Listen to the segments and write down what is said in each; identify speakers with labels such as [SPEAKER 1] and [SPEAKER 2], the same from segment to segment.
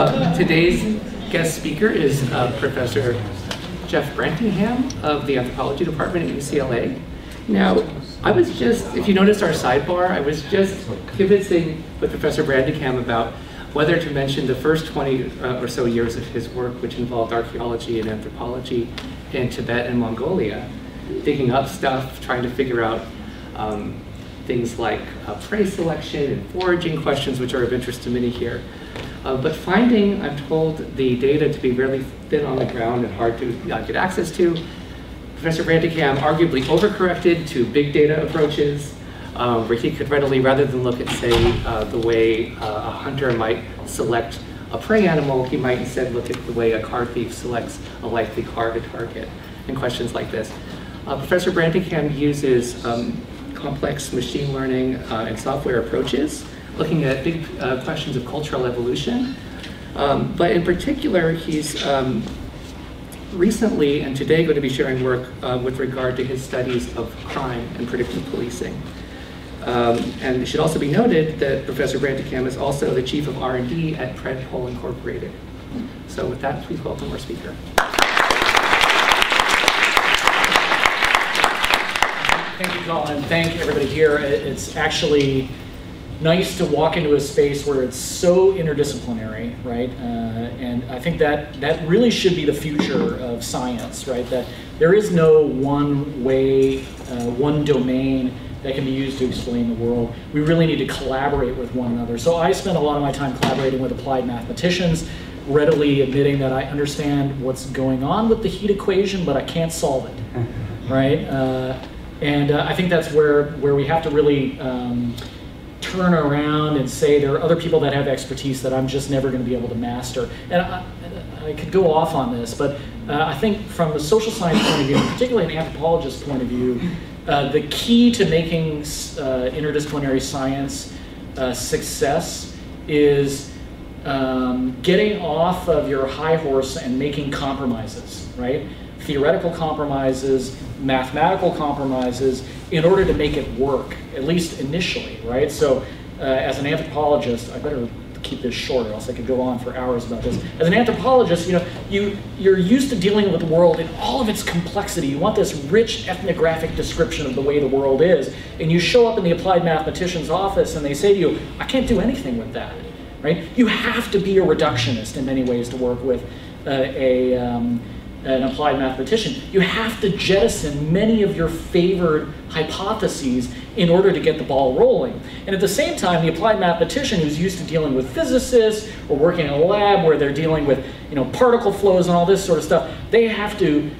[SPEAKER 1] Today's guest speaker is Professor Jeff Brantingham of the Anthropology Department at UCLA. Now, I was just, if you noticed our sidebar, I was just conversing with Professor Brantingham about whether to mention the first 20 or so years of his work, which involved archaeology and anthropology in Tibet and Mongolia, digging up stuff, trying to figure out things like prey selection and foraging questions, which are of interest to many here. But finding, I'm told, the data to be really thin on the ground and hard to get access to, Professor Brantingham arguably overcorrected to big data approaches, where he could readily, rather than look at, say, the way a hunter might select a prey animal, he might instead look at the way a car thief selects a likely car to target, and questions like this. Professor Brantingham uses complex machine learning and software approaches, looking at big questions of cultural evolution. But in particular, he's recently and today going to be sharing work with regard to his studies of crime and predictive policing. And it should also be noted that Professor Brantingham is also the Chief of R&D at Predictive Incorporated. So with that, please welcome our speaker.
[SPEAKER 2] Thank you, Colin. Thank everybody here. It's actually nice to walk into a space where it's so interdisciplinary, right? And I think that really should be the future of science, right? That there is no one way, one domain that can be used to explain the world. We really need to collaborate with one another. So I spend a lot of my time collaborating with applied mathematicians, readily admitting that I understand what's going on with the heat equation, but I can't solve it, right? And I think that's where we have to really turn around and say there are other people that have expertise that I'm just never going to be able to master. And I could go off on this, but I think from the social science point of view, and particularly an anthropologist's point of view, the key to making interdisciplinary science success is getting off of your high horse and making compromises, right? Theoretical compromises, mathematical compromises, in order to make it work, at least initially, right? So as an anthropologist, I better keep this short or else I could go on for hours about this. As an anthropologist, you know, you're used to dealing with the world in all of its complexity. You want this rich ethnographic description of the way the world is, and you show up in the applied mathematician's office and they say to you, I can't do anything with that, right? You have to be a reductionist in many ways to work with an applied mathematician. You have to jettison many of your favored hypotheses in order to get the ball rolling. And at the same time, the applied mathematician who's used to dealing with physicists or working in a lab where they're dealing with, you know, particle flows and all this sort of stuff, they have to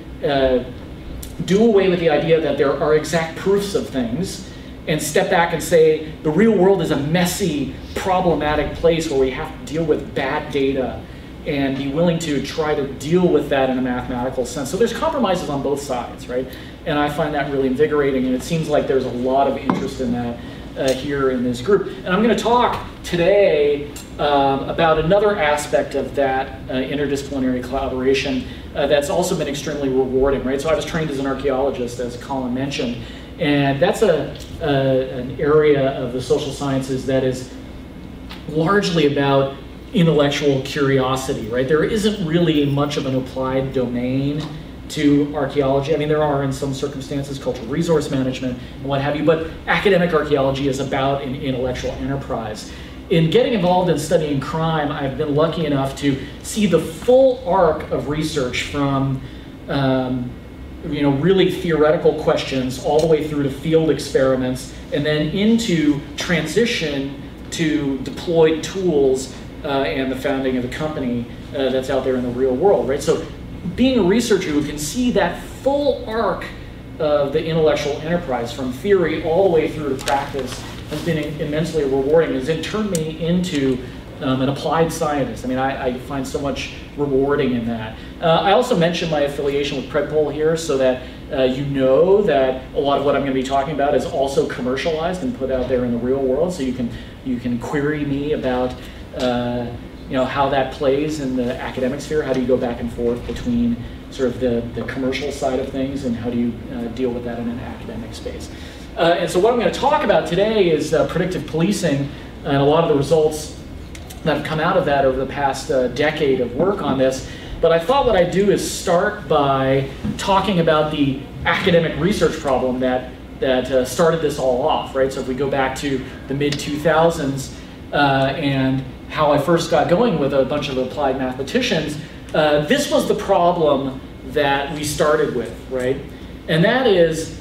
[SPEAKER 2] do away with the idea that there are exact proofs of things and step back and say the real world is a messy, problematic place where we have to deal with bad data and be willing to try to deal with that in a mathematical sense. So there's compromises on both sides, right? And I find that really invigorating, and it seems like there's a lot of interest in that here in this group. And I'm going to talk today about another aspect of that interdisciplinary collaboration that's also been extremely rewarding, right? So I was trained as an archaeologist, as Colin mentioned, and that's an area of the social sciences that is largely about intellectual curiosity, right? There isn't really much of an applied domain to archaeology. I mean, there are in some circumstances, cultural resource management and what have you, but academic archaeology is about an intellectual enterprise. In getting involved in studying crime, I've been lucky enough to see the full arc of research from you know, really theoretical questions all the way through to field experiments and then into transition to deployed tools and the founding of a company that's out there in the real world, right? So being a researcher who can see that full arc of the intellectual enterprise from theory all the way through to practice has been immensely rewarding. It's turned me into an applied scientist. I mean, I find so much rewarding in that. I also mentioned my affiliation with Predpol here so that you know that a lot of what I'm going to be talking about is also commercialized and put out there in the real world, so you can query me about you know, how that plays in the academic sphere. How do you go back and forth between sort of the commercial side of things, and how do you deal with that in an academic space? And so what I'm going to talk about today is predictive policing and a lot of the results that have come out of that over the past decade of work on this. But I thought what I'd do is start by talking about the academic research problem that started this all off, right? So if we go back to the mid-2000s and how I first got going with a bunch of applied mathematicians, this was the problem that we started with, right? And that is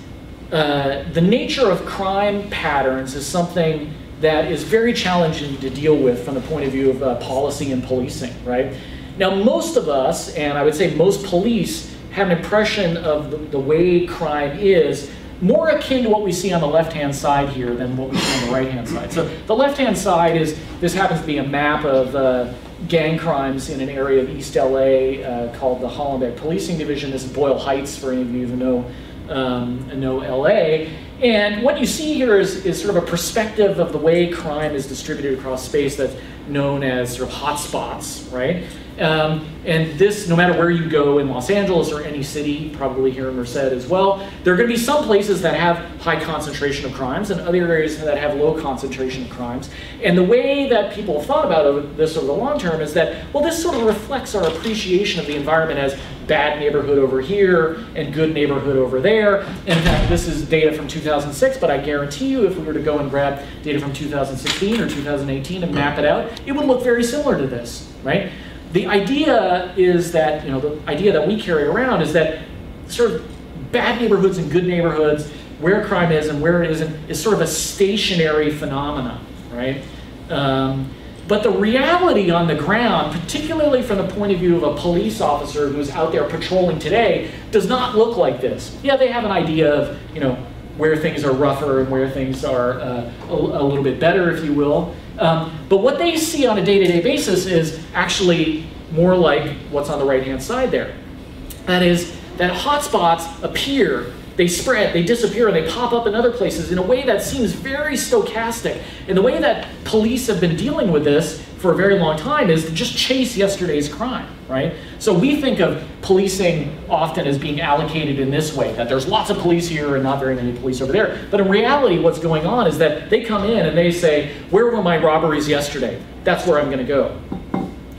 [SPEAKER 2] the nature of crime patterns is something that is very challenging to deal with from the point of view of policy and policing, right? Now, most of us, and I would say most police, have an impression of the way crime is more akin to what we see on the left-hand side here than what we see on the right-hand side. So the left-hand side is, this happens to be a map of gang crimes in an area of East LA called the Hollenbeck Policing Division. This is Boyle Heights, for any of you who know LA. And what you see here is sort of a perspective of the way crime is distributed across space that's known as sort of hotspots, right? And this, no matter where you go in Los Angeles or any city, probably here in Merced as well, there are going to be some places that have high concentration of crimes and other areas that have low concentration of crimes. And the way that people have thought about this over the long term is that, well, this sort of reflects our appreciation of the environment as bad neighborhood over here and good neighborhood over there. And in fact, this is data from 2006, but I guarantee you if we were to go and grab data from 2016 or 2018 and map it out, it would look very similar to this, right? The idea is that, the idea that we carry around is that sort of bad neighborhoods and good neighborhoods, where crime is and where it isn't, is sort of a stationary phenomenon, right? But the reality on the ground, particularly from the point of view of a police officer who's out there patrolling today, does not look like this. Yeah, they have an idea of, where things are rougher and where things are a little bit better, if you will. But what they see on a day-to-day basis is actually more like what's on the right-hand side there. That is, that hotspots appear, they spread, they disappear, and they pop up in other places in a way that seems very stochastic. And the way that police have been dealing with this for a very long time is to just chase yesterday's crime, right? So we think of policing often as being allocated in this way, that there's lots of police here and not very many police over there. But in reality, what's going on is that they come in and they say, where were my robberies yesterday? That's where I'm going to go.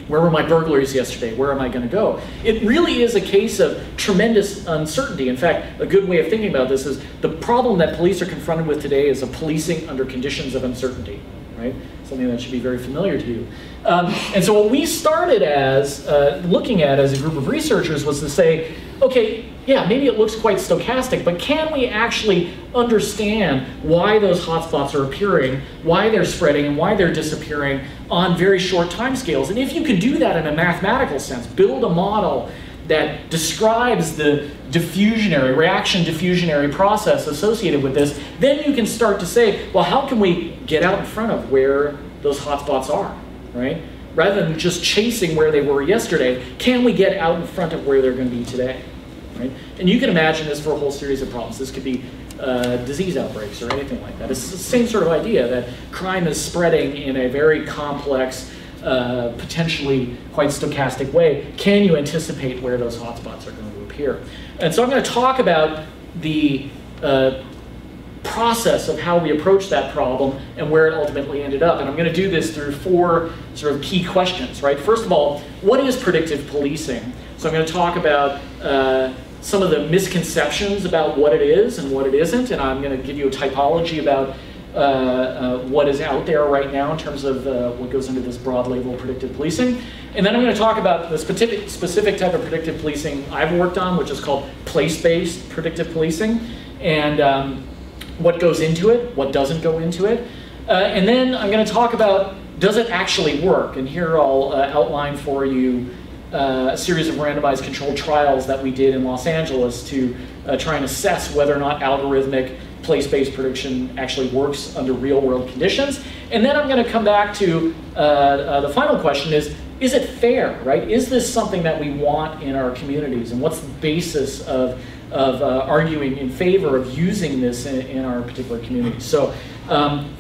[SPEAKER 2] Where were my burglaries yesterday? Where am I going to go? It really is a case of tremendous uncertainty. In fact, a good way of thinking about this is the problem that police are confronted with today is a policing under conditions of uncertainty, right? Something that should be very familiar to you. And so what we started as, looking at as a group of researchers was to say, okay, yeah, maybe it looks quite stochastic, but can we actually understand why those hotspots are appearing, why they're spreading, and why they're disappearing on very short timescales? And if you can do that in a mathematical sense, build a model that describes the reaction diffusionary process associated with this, then you can start to say, well, how can we get out in front of where those hotspots are, right? Rather than just chasing where they were yesterday, can we get out in front of where they're going to be today, right? And you can imagine this for a whole series of problems. This could be disease outbreaks or anything like that. It's the same sort of idea that crime is spreading in a very complex, potentially quite stochastic way. Can you anticipate where those hotspots are going to appear? And so I'm going to talk about the process of how we approach that problem and where it ultimately ended up. And I'm going to do this through four sort of key questions, right? First of all, what is predictive policing? So I'm going to talk about some of the misconceptions about what it is and what it isn't, and I'm going to give you a typology about what is out there right now in terms of what goes into this broad label of predictive policing. And then I'm going to talk about the specific type of predictive policing I've worked on, which is called place-based predictive policing, and what goes into it, what doesn't go into it. And then I'm going to talk about, does it actually work? And here I'll outline for you a series of randomized controlled trials that we did in Los Angeles to try and assess whether or not algorithmic place-based prediction actually works under real-world conditions. And then I'm going to come back to the final question is it fair, right? Is this something that we want in our communities? And what's the basis of arguing in favor of using this in our particular community? So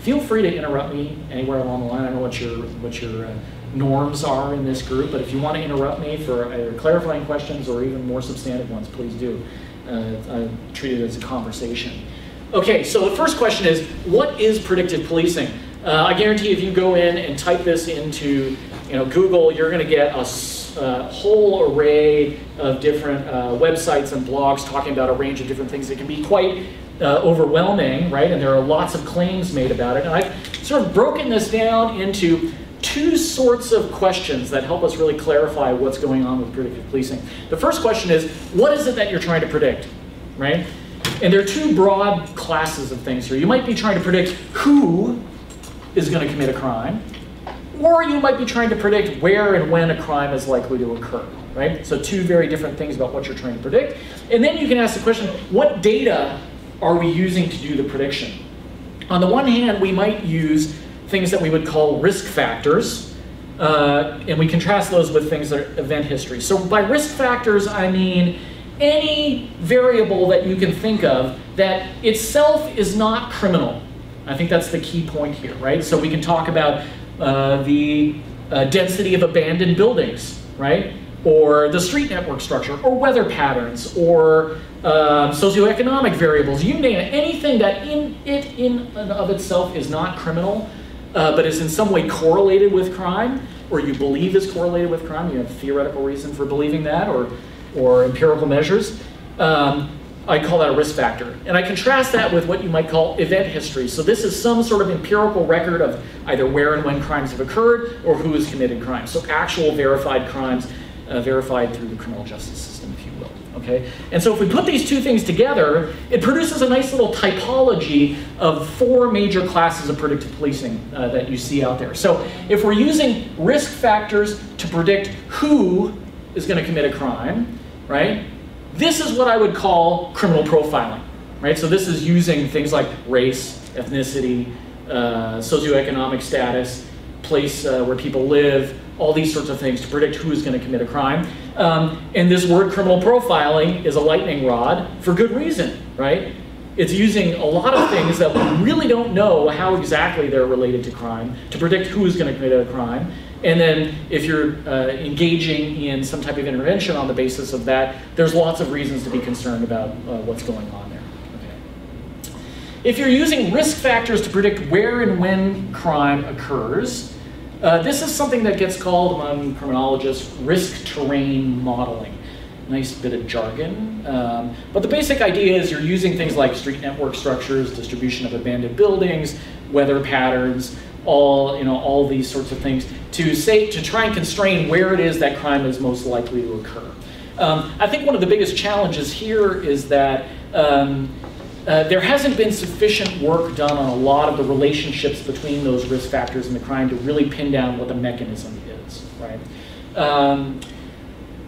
[SPEAKER 2] feel free to interrupt me anywhere along the line. I don't know what your norms are in this group, but if you want to interrupt me for either clarifying questions or even more substantive ones, please do. I treat it as a conversation. Okay, so the first question is, what is predictive policing? I guarantee if you go in and type this into Google, you're going to get a whole array of different websites and blogs talking about a range of different things that can be quite overwhelming, right? And there are lots of claims made about it. And I've sort of broken this down into two sorts of questions that help us really clarify what's going on with predictive policing. The first question is, what is it that you're trying to predict, right? And there are two broad classes of things here. You might be trying to predict who is going to commit a crime, or you might be trying to predict where and when a crime is likely to occur, right? So two very different things about what you're trying to predict. And then you can ask the question, what data are we using to do the prediction? On the one hand, we might use things that we would call risk factors, and we contrast those with things that are event history. So by risk factors, I mean any variable that you can think of that itself is not criminal. I think that's the key point here, right? So we can talk about the density of abandoned buildings, right? Or the street network structure, or weather patterns, or socioeconomic variables. You name it, anything that in and of itself is not criminal, but is in some way correlated with crime, or you believe is correlated with crime, you have theoretical reason for believing that, or empirical measures, I call that a risk factor. And I contrast that with what you might call event history. So this is some sort of empirical record of either where and when crimes have occurred, or who has committed crimes. So actual verified crimes, verified through the criminal justice system, if you will. Okay? And so if we put these two things together, it produces a nice little typology of four major classes of predictive policing that you see out there. So if we're using risk factors to predict who is going to commit a crime, right? This is what I would call criminal profiling, right? So this is using things like race, ethnicity, socioeconomic status, place where people live, all these sorts of things to predict who is going to commit a crime. And this word criminal profiling is a lightning rod for good reason, right? It's using a lot of things that we really don't know how exactly they're related to crime to predict who is going to commit a crime. And then if you're engaging in some type of intervention on the basis of that, there's lots of reasons to be concerned about what's going on there. Okay. If you're using risk factors to predict where and when crime occurs, this is something that gets called among criminologists risk terrain modeling. Nice bit of jargon. But the basic idea is you're using things like street network structures, distribution of abandoned buildings, weather patterns, all these sorts of things to try and constrain where it is that crime is most likely to occur. I think one of the biggest challenges here is that there hasn't been sufficient work done on a lot of the relationships between those risk factors and the crime to really pin down what the mechanism is, right?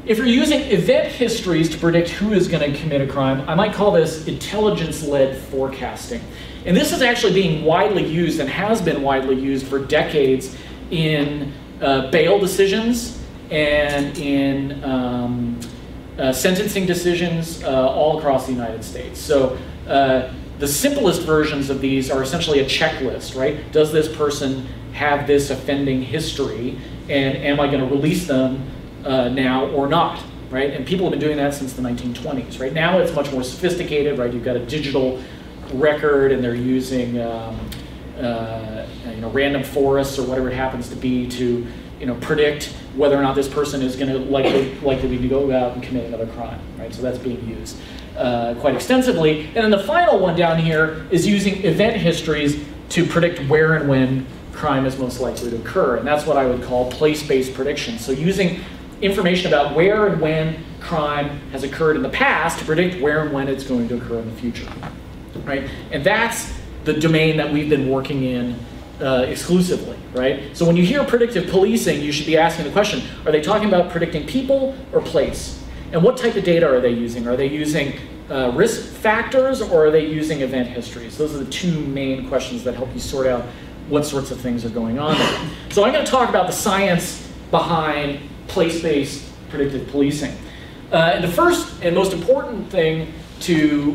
[SPEAKER 2] If you're using event histories to predict who is going to commit a crime, I might call this intelligence-led forecasting. And this is actually being widely used and has been widely used for decades in bail decisions and in sentencing decisions all across the United States. So the simplest versions of these are essentially a checklist, right? Does this person have this offending history, and am I going to release them now or not, right? And people have been doing that since the 1920s, right? Now it's much more sophisticated, right? You've got a digital record, and they're using random forests or whatever it happens to be to predict whether or not this person is going to likely to go out and commit another crime, right? So that's being used quite extensively. And then the final one down here is using event histories to predict where and when crime is most likely to occur, and that's what I would call place-based prediction. So using information about where and when crime has occurred in the past to predict where and when it's going to occur in the future, right? And that's the domain that we've been working in exclusively, right? So when you hear predictive policing, you should be asking the question, are they talking about predicting people or place? And what type of data are they using? Are they using risk factors, or are they using event histories? Those are the two main questions that help you sort out what sorts of things are going on there. So I'm going to talk about the science behind place-based predictive policing. And the first and most important thing to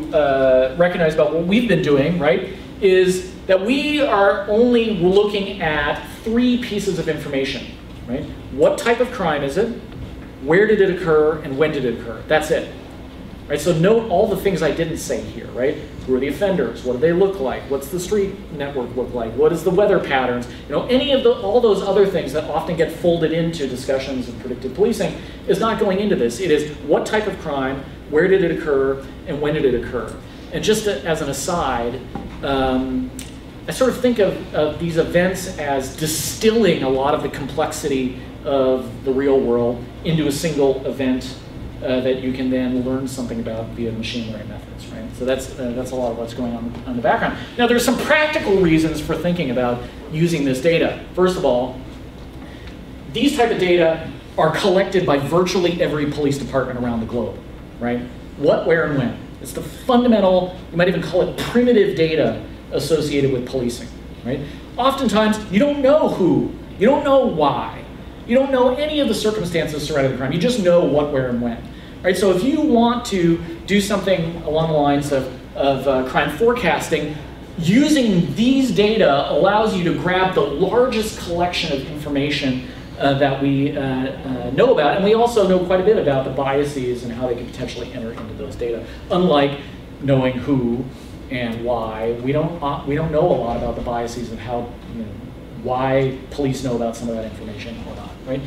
[SPEAKER 2] recognize about what we've been doing, right, is that we are only looking at three pieces of information, right? What type of crime is it? Where did it occur? And when did it occur? That's it. right? So note all the things I didn't say here, right? Who are the offenders? What do they look like? What's the street network look like? What is the weather patterns? You know, any of all those other things that often get folded into discussions of predictive policing is not going into this. It is what type of crime, where did it occur, and when did it occur? And just as an aside, I sort of think of these events as distilling a lot of the complexity of the real world into a single event that you can then learn something about via machine learning methods, right? So that's a lot of what's going on in the background. Now, there's some practical reasons for thinking about using this data. First of all, these type of data are collected by virtually every police department around the globe, right? What, where, and when. It's the fundamental, you might even call it primitive data associated with policing, right? Oftentimes, you don't know who, you don't know why, you don't know any of the circumstances surrounding the crime, you just know what, where, and when, right? So if you want to do something along the lines of crime forecasting, using these data allows you to grab the largest collection of information that we know about, and we also know quite a bit about the biases and how they can potentially enter into those data. Unlike knowing who and why, we don't know a lot about the biases of how, you know, why police know about some of that information or not, right?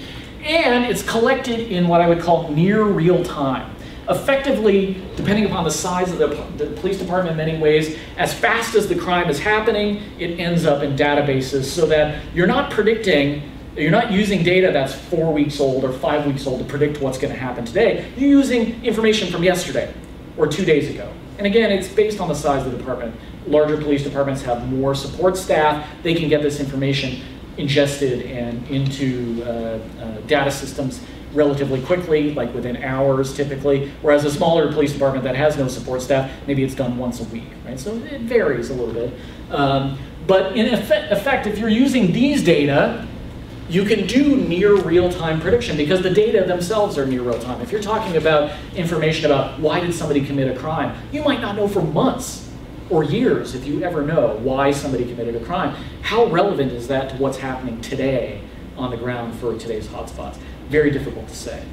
[SPEAKER 2] And it's collected in what I would call near real time. Effectively, depending upon the size of the police department in many ways, as fast as the crime is happening, it ends up in databases so that you're not predicting, you're not using data that's 4 weeks old or 5 weeks old to predict what's going to happen today. You're using information from yesterday or 2 days ago. And again, it's based on the size of the department. Larger police departments have more support staff. They can get this information ingested and into data systems relatively quickly, like within hours typically, whereas a smaller police department that has no support staff, maybe it's done once a week, right? So it varies a little bit. But in effect, if you're using these data, you can do near real-time prediction because the data themselves are near real-time. If you're talking about information about why did somebody commit a crime, you might not know for months or years, if you ever know why somebody committed a crime. How relevant is that to what's happening today on the ground for today's hotspots? Very difficult to say.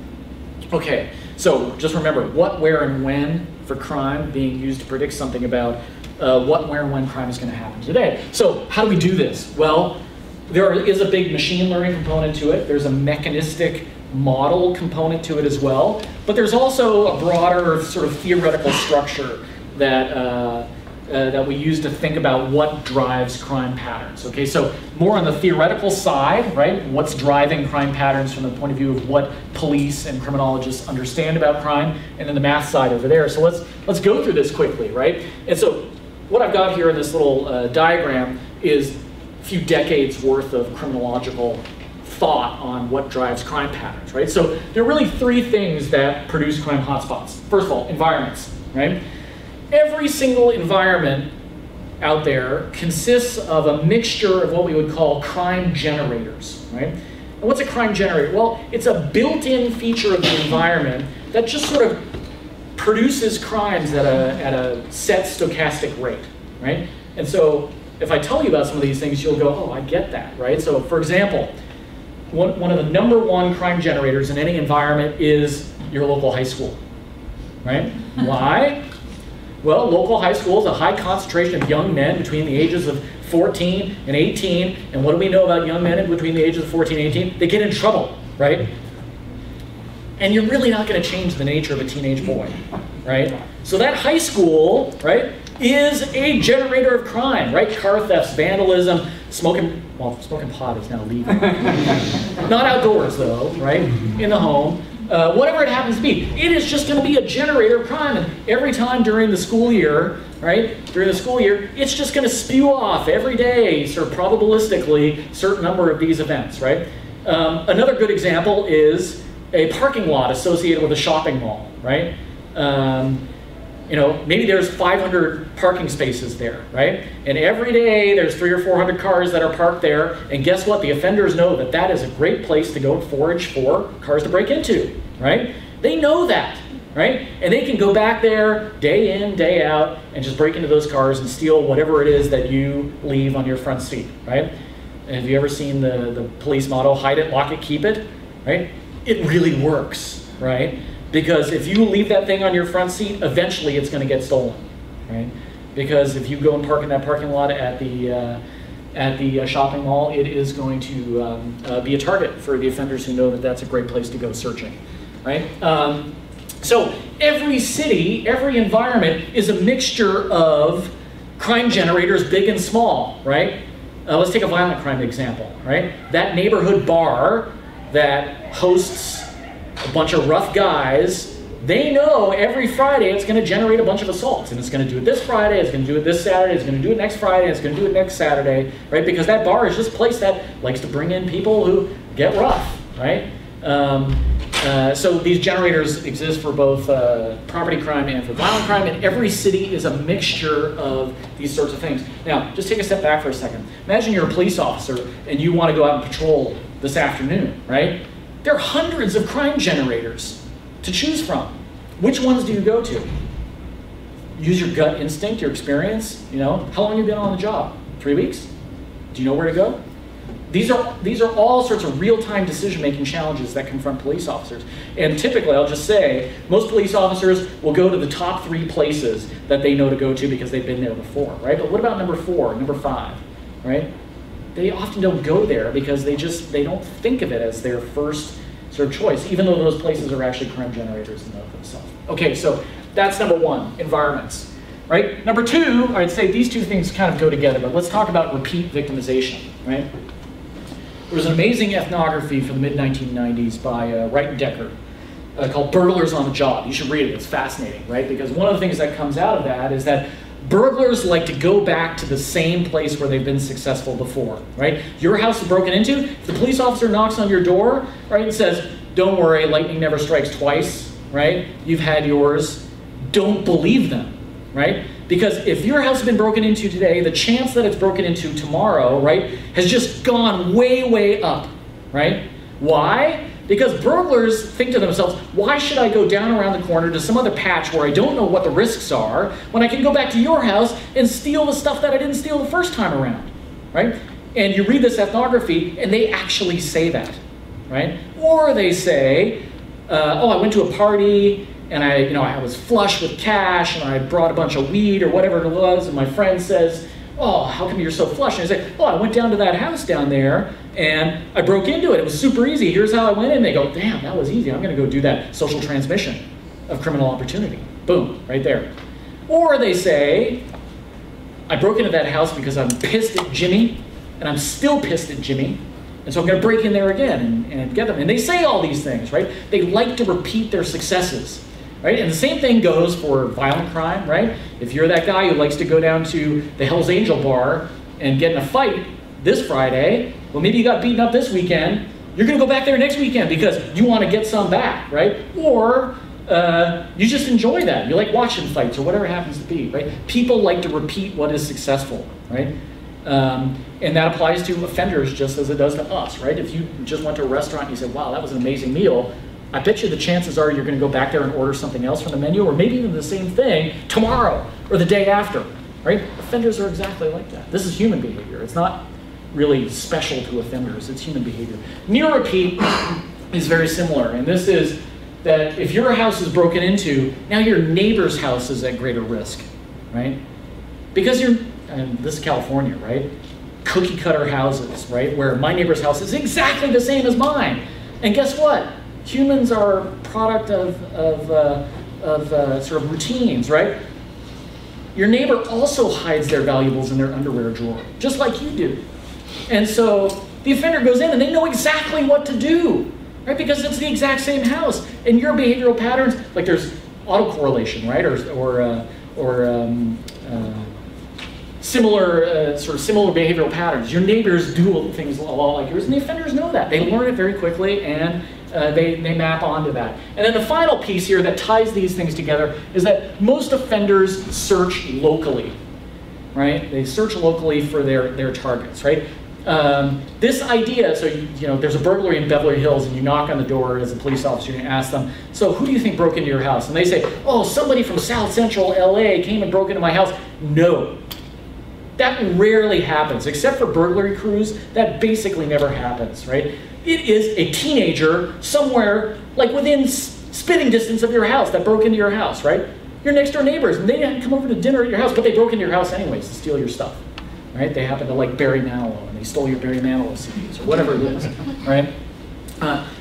[SPEAKER 2] Okay, so just remember what, where, and when for crime being used to predict something about what, where, and when crime is going to happen today. So how do we do this? Well, there is a big machine learning component to it. There's a mechanistic model component to it as well. But there's also a broader sort of theoretical structure that, that we use to think about what drives crime patterns. Okay, so more on the theoretical side, right? What's driving crime patterns from the point of view of what police and criminologists understand about crime, and then the math side over there. So let's go through this quickly, right? And so what I've got here in this little diagram is few decades worth of criminological thought on what drives crime patterns, right? So there are really three things that produce crime hotspots. First of all, environments, right? Every single environment out there consists of a mixture of what we would call crime generators, right? And what's a crime generator? Well, it's a built-in feature of the environment that just sort of produces crimes at a set stochastic rate, right? And so if I tell you about some of these things, you'll go, oh, I get that, right? So for example, one of the #1 crime generators in any environment is your local high school, right? Why? Well, local high school is a high concentration of young men between the ages of 14 and 18, and what do we know about young men between the ages of 14 and 18? They get in trouble, right? And you're really not going to change the nature of a teenage boy, right? So that high school, right, is a generator of crime, right? Car thefts, vandalism, smoking pot is now legal. Not outdoors though, right? In the home. Whatever it happens to be, it is just going to be a generator of crime. And every time during the school year, right, during the school year, it's just going to spew off every day, sort of probabilistically, a certain number of these events, right? Another good example is a parking lot associated with a shopping mall, right? You know, maybe there's 500 parking spaces there, right? And every day there's 300 or 400 cars that are parked there. And guess what? The offenders know that that is a great place to go forage for cars to break into, right? They know that, right? And they can go back there day in, day out, and just break into those cars and steal whatever it is that you leave on your front seat, right? And have you ever seen the police motto, hide it, lock it, keep it, right? It really works, right? Because if you leave that thing on your front seat, eventually it's going to get stolen, right? Because if you go and park in that parking lot at the shopping mall, it is going to be a target for the offenders who know that that's a great place to go searching, right? So every city, every environment is a mixture of crime generators, big and small, right? Let's take a violent crime example, right? That neighborhood bar that hosts a bunch of rough guys, they know every Friday it's going to generate a bunch of assaults, and it's going to do it this Friday, it's going to do it this Saturday, it's going to do it next Friday, it's going to do it next Saturday, right? Because that bar is just a place that likes to bring in people who get rough, right? So these generators exist for both property crime and for violent crime, and every city is a mixture of these sorts of things. Now, just take a step back for a second. Imagine you're a police officer and you want to go out and patrol this afternoon, right? There are hundreds of crime generators to choose from. Which ones do you go to? Use your gut instinct, your experience. You know, how long have you been on the job? 3 weeks? Do you know where to go? These are all sorts of real-time decision-making challenges that confront police officers. And typically, I'll just say, most police officers will go to the top 3 places that they know to go to because they've been there before, right? But what about number 4, number 5, right? They often don't go there because they don't think of it as their first sort of choice, even though those places are actually crime generators in and of themselves. Okay, so that's number 1, environments, right? Number 2, I'd say these two things kind of go together, but let's talk about repeat victimization, right? There was an amazing ethnography from the mid-1990s by Wright and Decker called Burglars on the Job. You should read it, it's fascinating, right? Because one of the things that comes out of that is that burglars like to go back to the same place where they've been successful before, right? Your house is broken into, if the police officer knocks on your door, right, and says, don't worry, lightning never strikes twice, right? You've had yours. Don't believe them, right? Because if your house has been broken into today, the chance that it's broken into tomorrow, right, has just gone way, way up, right? Why? Because burglars think to themselves, why should I go down around the corner to some other patch where I don't know what the risks are when I can go back to your house and steal the stuff that I didn't steal the first time around, right? And you read this ethnography and they actually say that, right? Or they say, oh, I went to a party and I was flush with cash and I brought a bunch of weed or whatever it was, and my friend says, oh, how come you're so flush? And I say, oh, I went down to that house down there and I broke into it. It was super easy. Here's how I went in. They go, damn, that was easy. I'm going to go do that social transmission of criminal opportunity. Boom, right there. Or they say, I broke into that house because I'm pissed at Jimmy, and I'm still pissed at Jimmy, and so I'm going to break in there again and get them. And they say all these things, right? They like to repeat their successes, right? And the same thing goes for violent crime, right? If you're that guy who likes to go down to the Hell's Angel bar and get in a fight this Friday, well, maybe you got beaten up this weekend, you're going to go back there next weekend because you want to get some back, right? Or you just enjoy that. You like watching fights or whatever it happens to be, right? People like to repeat what is successful, right? And that applies to offenders just as it does to us, right? If you just went to a restaurant and you said, wow, that was an amazing meal, I bet you the chances are you're going to go back there and order something else from the menu, or maybe even the same thing tomorrow or the day after, right? Offenders are exactly like that. This is human behavior. It's not really special to offenders. It's human behavior. Near repeat is very similar, and this is that if your house is broken into, now your neighbor's house is at greater risk, right? Because and this is California, right? Cookie cutter houses, right? Where my neighbor's house is exactly the same as mine. And guess what? Humans are a product of sort of routines, right? Your neighbor also hides their valuables in their underwear drawer, just like you do. And so the offender goes in and they know exactly what to do, right? Because it's the exact same house. And your behavioral patterns, like there's autocorrelation, right? Similar behavioral patterns. Your neighbors do things a lot like yours, and the offenders know that. They learn it very quickly, and they map onto that. And then the final piece here that ties these things together is that most offenders search locally, right? They search locally for their targets, right? This idea, so there's a burglary in Beverly Hills, and you knock on the door as a police officer and you ask them, so who do you think broke into your house? And they say, oh, somebody from South Central LA came and broke into my house. No. That rarely happens, except for burglary crews. That basically never happens, right? It is a teenager somewhere, like within spitting distance of your house that broke into your house, right? Your next door neighbors, and they didn't come over to dinner at your house, but they broke into your house anyways to steal your stuff, right? They happen to like Barry Manilow, and they stole your Barry Manilow CDs, or whatever it is, right?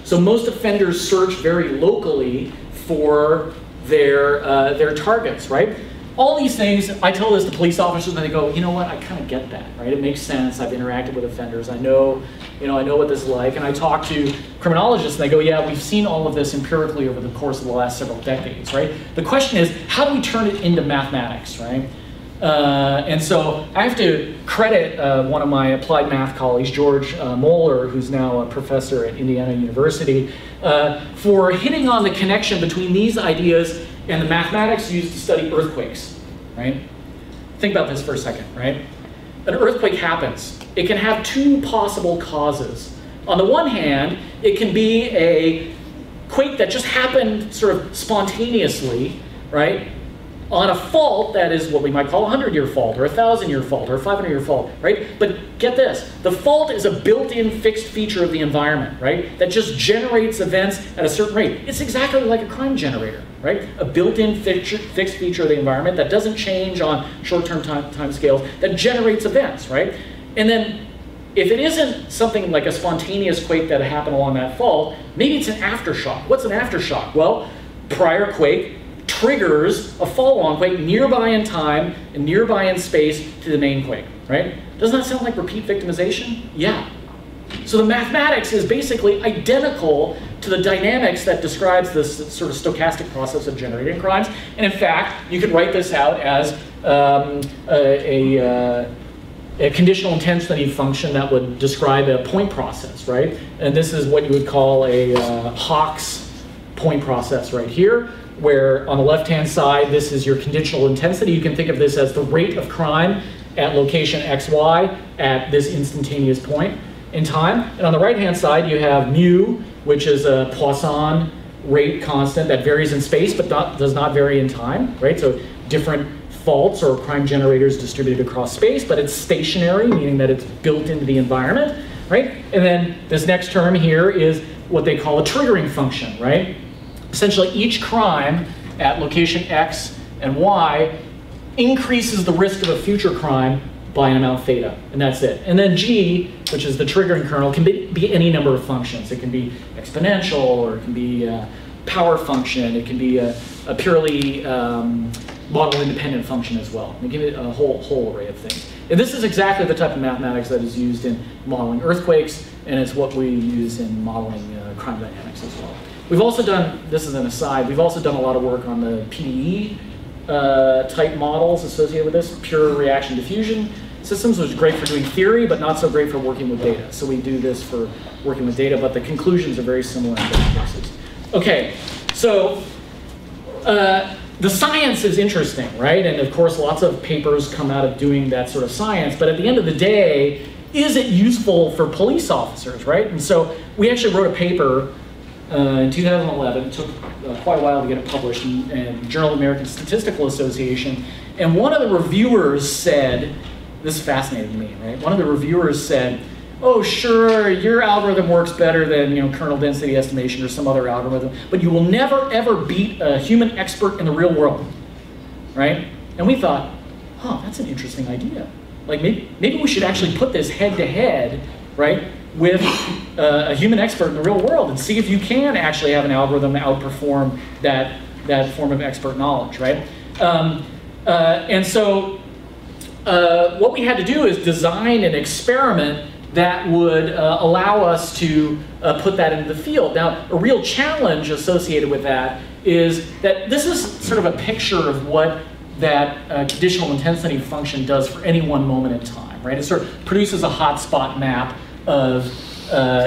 [SPEAKER 2] So most offenders search very locally for their targets, right? All these things, I tell this to police officers, and they go, you know what, I kind of get that, right? It makes sense. I've interacted with offenders. I know what this is like. And I talk to criminologists, and they go, yeah, we've seen all of this empirically over the course of the last several decades, right? The question is, how do we turn it into mathematics, right? And so I have to credit one of my applied math colleagues, George Moeller, who's now a professor at Indiana University, for hitting on the connection between these ideas and the mathematics used to study earthquakes, right? Think about this for a second, right? An earthquake happens. It can have two possible causes. On the one hand, it can be a quake that just happened sort of spontaneously, right? On a fault that is what we might call a 100-year fault, or a 1,000-year fault, or a 500-year fault, right? But get this, the fault is a built-in fixed feature of the environment, right? That just generates events at a certain rate. It's exactly like a crime generator, right? A built-in fixed feature of the environment that doesn't change on short-term time scales, that generates events, right? And then if it isn't something like a spontaneous quake that happened along that fault, maybe it's an aftershock. What's an aftershock? Well, prior quake triggers a follow-on quake nearby in time and nearby in space to the main quake, right? Doesn't that sound like repeat victimization? Yeah. So the mathematics is basically identical to the dynamics that describes this sort of stochastic process of generating crimes. And in fact, you could write this out as a conditional intensity function that would describe a point process, right? And this is what you would call a Hawk's point process right here, where on the left-hand side, this is your conditional intensity. You can think of this as the rate of crime at location XY at this instantaneous point in time. And on the right-hand side, you have mu, which is a Poisson rate constant that varies in space but does not vary in time, right? So different faults or crime generators distributed across space, but it's stationary, meaning that it's built into the environment, right? And then this next term here is what they call a triggering function, right? Essentially, each crime at location X and Y increases the risk of a future crime by an amount theta, and that's it. And then G, which is the triggering kernel, can be any number of functions. It can be exponential, or it can be a power function. It can be a purely model-independent function as well. They give it a whole array of things. And this is exactly the type of mathematics that is used in modeling earthquakes, and it's what we use in modeling crime dynamics as well. We've also done, this is an aside, we've also done a lot of work on the PDE type models associated with this, pure reaction diffusion systems, which is great for doing theory, but not so great for working with data. So we do this for working with data, but the conclusions are very similar in both cases. Okay, so the science is interesting, right? And of course, lots of papers come out of doing that sort of science, but at the end of the day, is it useful for police officers, right? And so we actually wrote a paper in 2011. It took quite a while to get it published in Journal of the American Statistical Association. And one of the reviewers said, this fascinated me, right? One of the reviewers said, oh, sure, your algorithm works better than kernel density estimation or some other algorithm, but you will never, ever beat a human expert in the real world, right? And we thought, huh, that's an interesting idea. Like maybe we should actually put this head-to-head, right, with a human expert in the real world and see if you can actually have an algorithm outperform that form of expert knowledge, right? And so what we had to do is design an experiment that would allow us to put that into the field. Now, a real challenge associated with that is that this is sort of a picture of what that conditional intensity function does for any one moment in time, right? It sort of produces a hotspot map of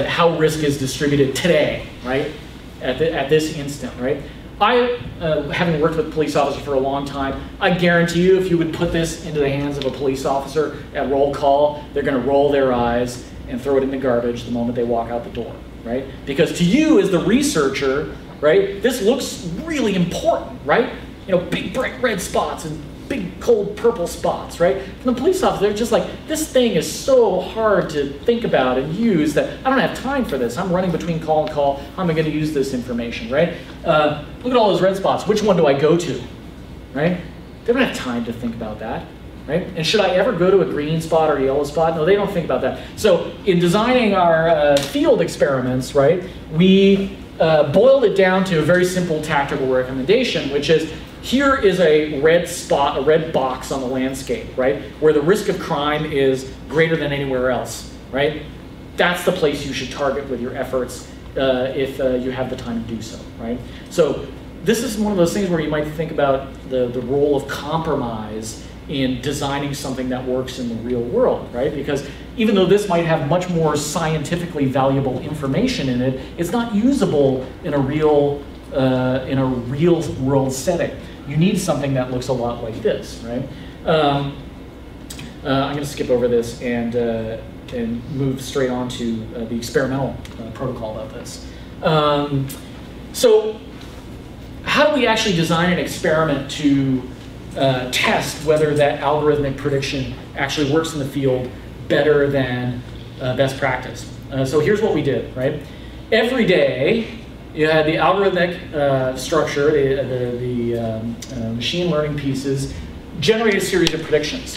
[SPEAKER 2] how risk is distributed today, right? At this instant, right? Having worked with police officers for a long time, I guarantee you if you would put this into the hands of a police officer at roll call, they're going to roll their eyes and throw it in the garbage the moment they walk out the door, right? Because to you as the researcher, right, this looks really important, right? Big bright red spots and big cold purple spots, right? And the police officer, they're just like, this thing is so hard to think about and use that I don't have time for this. I'm running between call and call. How am I going to use this information, right? Look at all those red spots. Which one do I go to, right? They don't have time to think about that, right? And should I ever go to a green spot or a yellow spot? No, they don't think about that. So in designing our field experiments, right, we boiled it down to a very simple tactical recommendation, which is, here is a red spot, a red box on the landscape, right, where the risk of crime is greater than anywhere else, right? That's the place you should target with your efforts if you have the time to do so, right? So this is one of those things where you might think about the role of compromise in designing something that works in the real world, right? Because even though this might have much more scientifically valuable information in it, it's not usable in a real world setting. You need something that looks a lot like this, right? I'm going to skip over this and move straight on to the experimental protocol about this. So how do we actually design an experiment to test whether that algorithmic prediction actually works in the field better than best practice? So here's what we did, right? Every day, you had the algorithmic structure, the machine learning pieces, generate a series of predictions.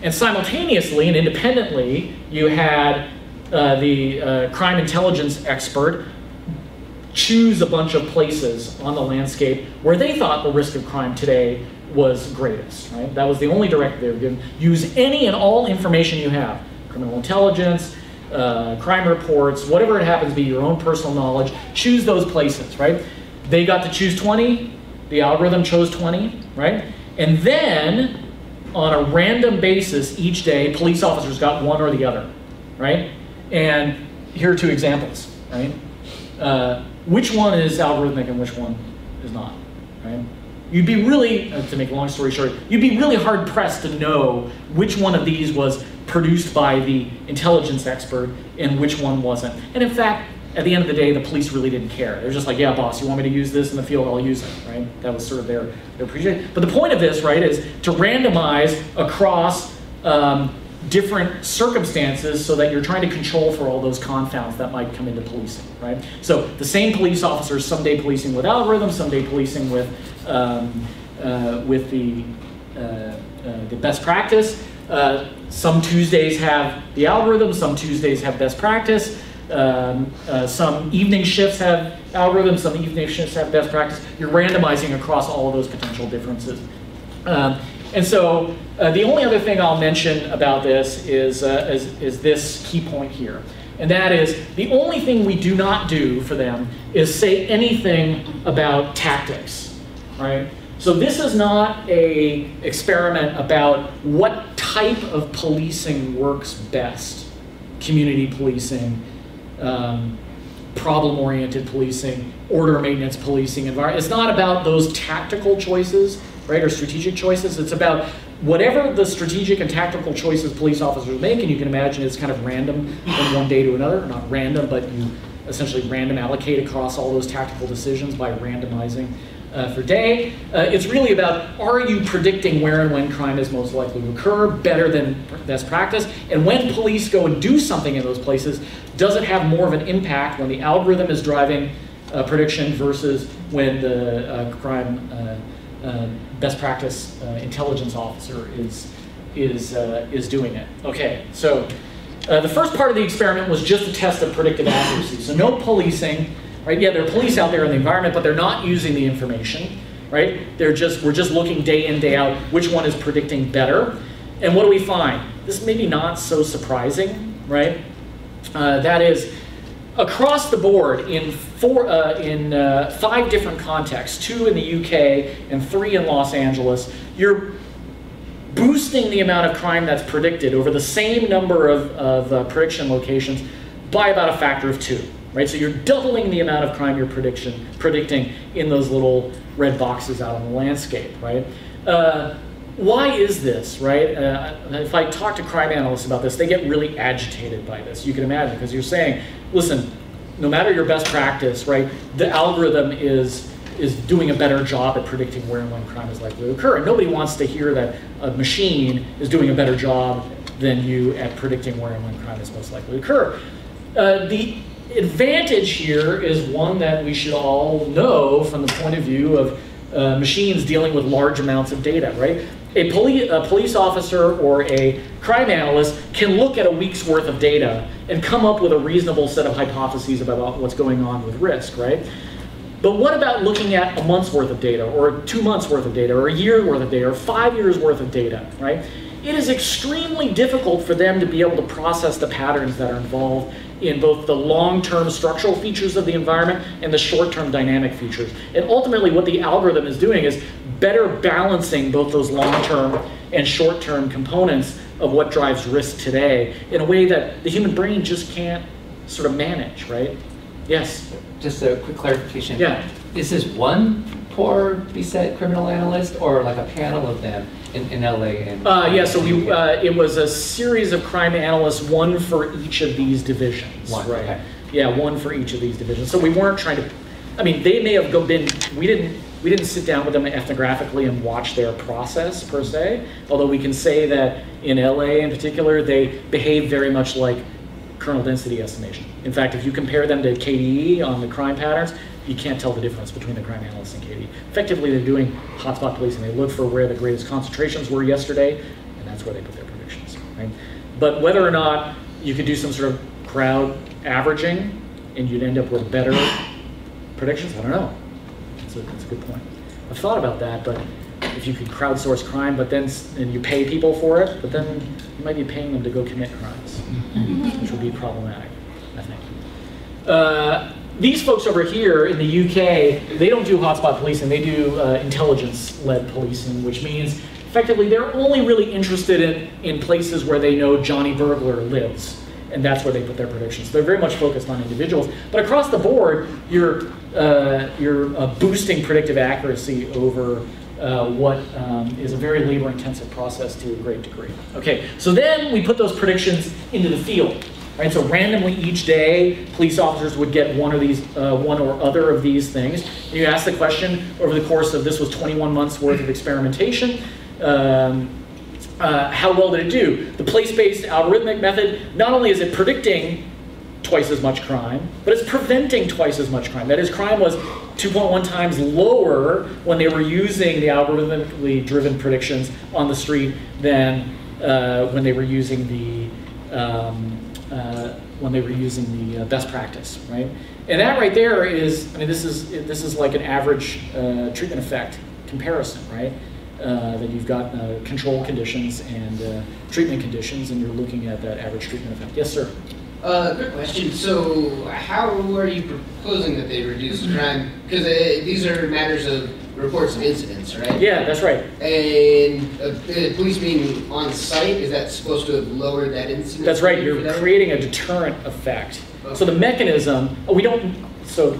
[SPEAKER 2] And simultaneously and independently, you had the crime intelligence expert choose a bunch of places on the landscape where they thought the risk of crime today was greatest, right? That was the only directive they were given. Use any and all information you have, criminal intelligence, crime reports, whatever it happens to be, your own personal knowledge, choose those places, right? They got to choose 20, the algorithm chose 20, right? And then, on a random basis each day, police officers got one or the other, right? And here are two examples, right? Which one is algorithmic and which one is not, right? You'd be really, to make a long story short, you'd be really hard pressed to know which one of these was produced by the intelligence expert and which one wasn't. And in fact, at the end of the day, the police really didn't care. They're just like, yeah, boss, you want me to use this in the field, I'll use it, right? That was sort of their appreciation. But the point of this, right, is to randomize across different circumstances so that you're trying to control for all those confounds that might come into policing, right? So the same police officers, someday policing with algorithms, someday policing with the best practice. Some Tuesdays have the algorithm, some Tuesdays have best practice. Some evening shifts have algorithms, some evening shifts have best practice. You're randomizing across all of those potential differences. And so the only other thing I'll mention about this is this key point here. And that is, the only thing we do not do for them is say anything about tactics, right? So this is not an experiment about what type of policing works best. Community policing, problem-oriented policing, order maintenance policing, environment. It's not about those tactical choices, right, or strategic choices. It's about whatever the strategic and tactical choices police officers make, and you can imagine it's kind of random from one day to another. Not random, but you essentially random allocate across all those tactical decisions by randomizing for day. It's really about, are you predicting where and when crime is most likely to occur better than best practice? And when police go and do something in those places, does it have more of an impact when the algorithm is driving prediction versus when the crime best practice intelligence officer is doing it? Okay, so the first part of the experiment was just a test of predictive accuracy. So no policing. Right? Yeah, there are police out there in the environment, but they're not using the information, right? We're just looking day in, day out, which one is predicting better. And what do we find? This may be not so surprising, right? That is, across the board in 5 different contexts, 2 in the UK and 3 in Los Angeles, you're boosting the amount of crime that's predicted over the same number of prediction locations by about a factor of 2. Right, so you're doubling the amount of crime you're predicting in those little red boxes out on the landscape, right? Why is this, right? If I talk to crime analysts about this, they get really agitated by this. You can imagine, because you're saying, listen, no matter your best practice, right, the algorithm is is doing a better job at predicting where and when crime is likely to occur. And nobody wants to hear that a machine is doing a better job than you at predicting where and when crime is most likely to occur. The advantage here is one that we should all know from the point of view of machines dealing with large amounts of data, right? A police officer or a crime analyst can look at a week's worth of data and come up with a reasonable set of hypotheses about what's going on with risk, right? But what about looking at a month's worth of data, or 2 months worth of data, or a year worth of data, or 5 years worth of data, right? It is extremely difficult for them to be able to process the patterns that are involved in both the long-term structural features of the environment and the short-term dynamic features. And ultimately what the algorithm is doing is better balancing both those long-term and short-term components of what drives risk today in a way that the human brain just can't sort of manage, right? Yes?
[SPEAKER 1] Just a quick clarification.
[SPEAKER 2] Yeah.
[SPEAKER 1] Is this one poor beset criminal analyst or like a panel of them in LA? And
[SPEAKER 2] yeah, so it was a series of crime analysts, one for each of these divisions.
[SPEAKER 1] One,
[SPEAKER 2] right?
[SPEAKER 1] okay.
[SPEAKER 2] Yeah, one for each of these divisions. So we weren't trying to, I mean, they may have been, we didn't sit down with them ethnographically and watch their process per se, although we can say that in LA in particular, they behave very much like kernel density estimation. In fact, if you compare them to KDE on the crime patterns, you can't tell the difference between the crime analysts and KDE. Effectively, they're doing hotspot policing. They look for where the greatest concentrations were yesterday, and that's where they put their predictions, right? But whether or not you could do some sort of crowd averaging and you'd end up with better predictions, I don't know. That's a good point. I've thought about that, but if you could crowdsource crime, and you pay people for it, but then you might be paying them to go commit crimes, which would be problematic, I think. These folks over here in the UK, they don't do hotspot policing, they do intelligence-led policing, which means effectively they're only really interested in places where they know Johnny Burglar lives, and that's where they put their predictions. They're very much focused on individuals, but across the board, you're boosting predictive accuracy over what is a very labor-intensive process to a great degree. Okay, so then we put those predictions into the field. Right, so randomly each day, police officers would get one or other of these things. And you ask the question over the course of, this was 21 months worth of experimentation, how well did it do? The place-based algorithmic method, not only is it predicting twice as much crime, but it's preventing twice as much crime. That is, crime was 2.1 times lower when they were using the algorithmically driven predictions on the street than when they were using the best practice, right? And that right there is, I mean, this is like an average treatment effect comparison, right? That you've got control conditions and treatment conditions, and you're looking at that average treatment effect. Yes, sir?
[SPEAKER 3] Quick question. So, how are you proposing that they reduce crime? Because these are matters of reports of incidents, right?
[SPEAKER 2] Yeah, that's right.
[SPEAKER 3] And police being on site, is that supposed to have lowered that incident?
[SPEAKER 2] That's right. You're creating a deterrent effect. Okay. So the mechanism, so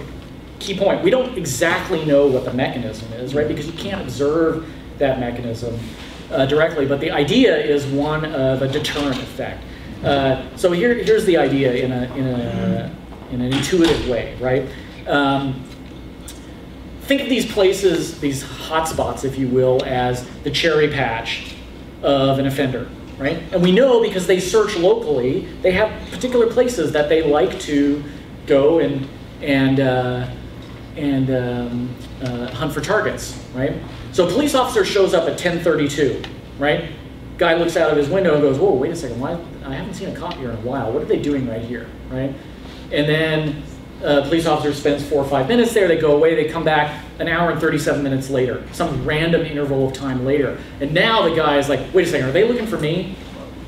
[SPEAKER 2] key point, we don't exactly know what the mechanism is, right? Because you can't observe that mechanism directly, but the idea is one of a deterrent effect. So here's the idea in an intuitive way, right? Think of these places, these hotspots, if you will, as the cherry patch of an offender, right? And we know because they search locally, they have particular places that they like to go and hunt for targets, right? So a police officer shows up at 10:32, right? Guy looks out of his window and goes, whoa, wait a second, I haven't seen a cop here in a while. What are they doing right here, right? And then police officer spends 4 or 5 minutes there, they go away, they come back an hour and 37 minutes later, some random interval of time later. And now the guy is like, wait a second, are they looking for me,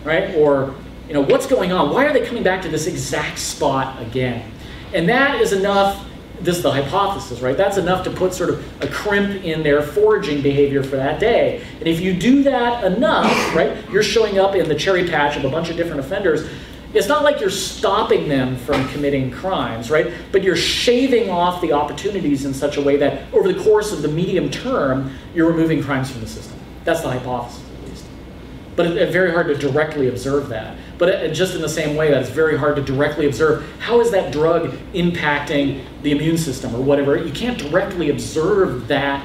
[SPEAKER 2] right? Or, you know, what's going on? Why are they coming back to this exact spot again? And that is enough, this is the hypothesis, right? That's enough to put sort of a crimp in their foraging behavior for that day. And if you do that enough, right, you're showing up in the cherry patch of a bunch of different offenders. It's not like you're stopping them from committing crimes, right? But you're shaving off the opportunities in such a way that over the course of the medium term, you're removing crimes from the system. That's the hypothesis, at least. But it's very hard to directly observe that. But just in the same way that it's very hard to directly observe, how is that drug impacting the immune system or whatever? You can't directly observe that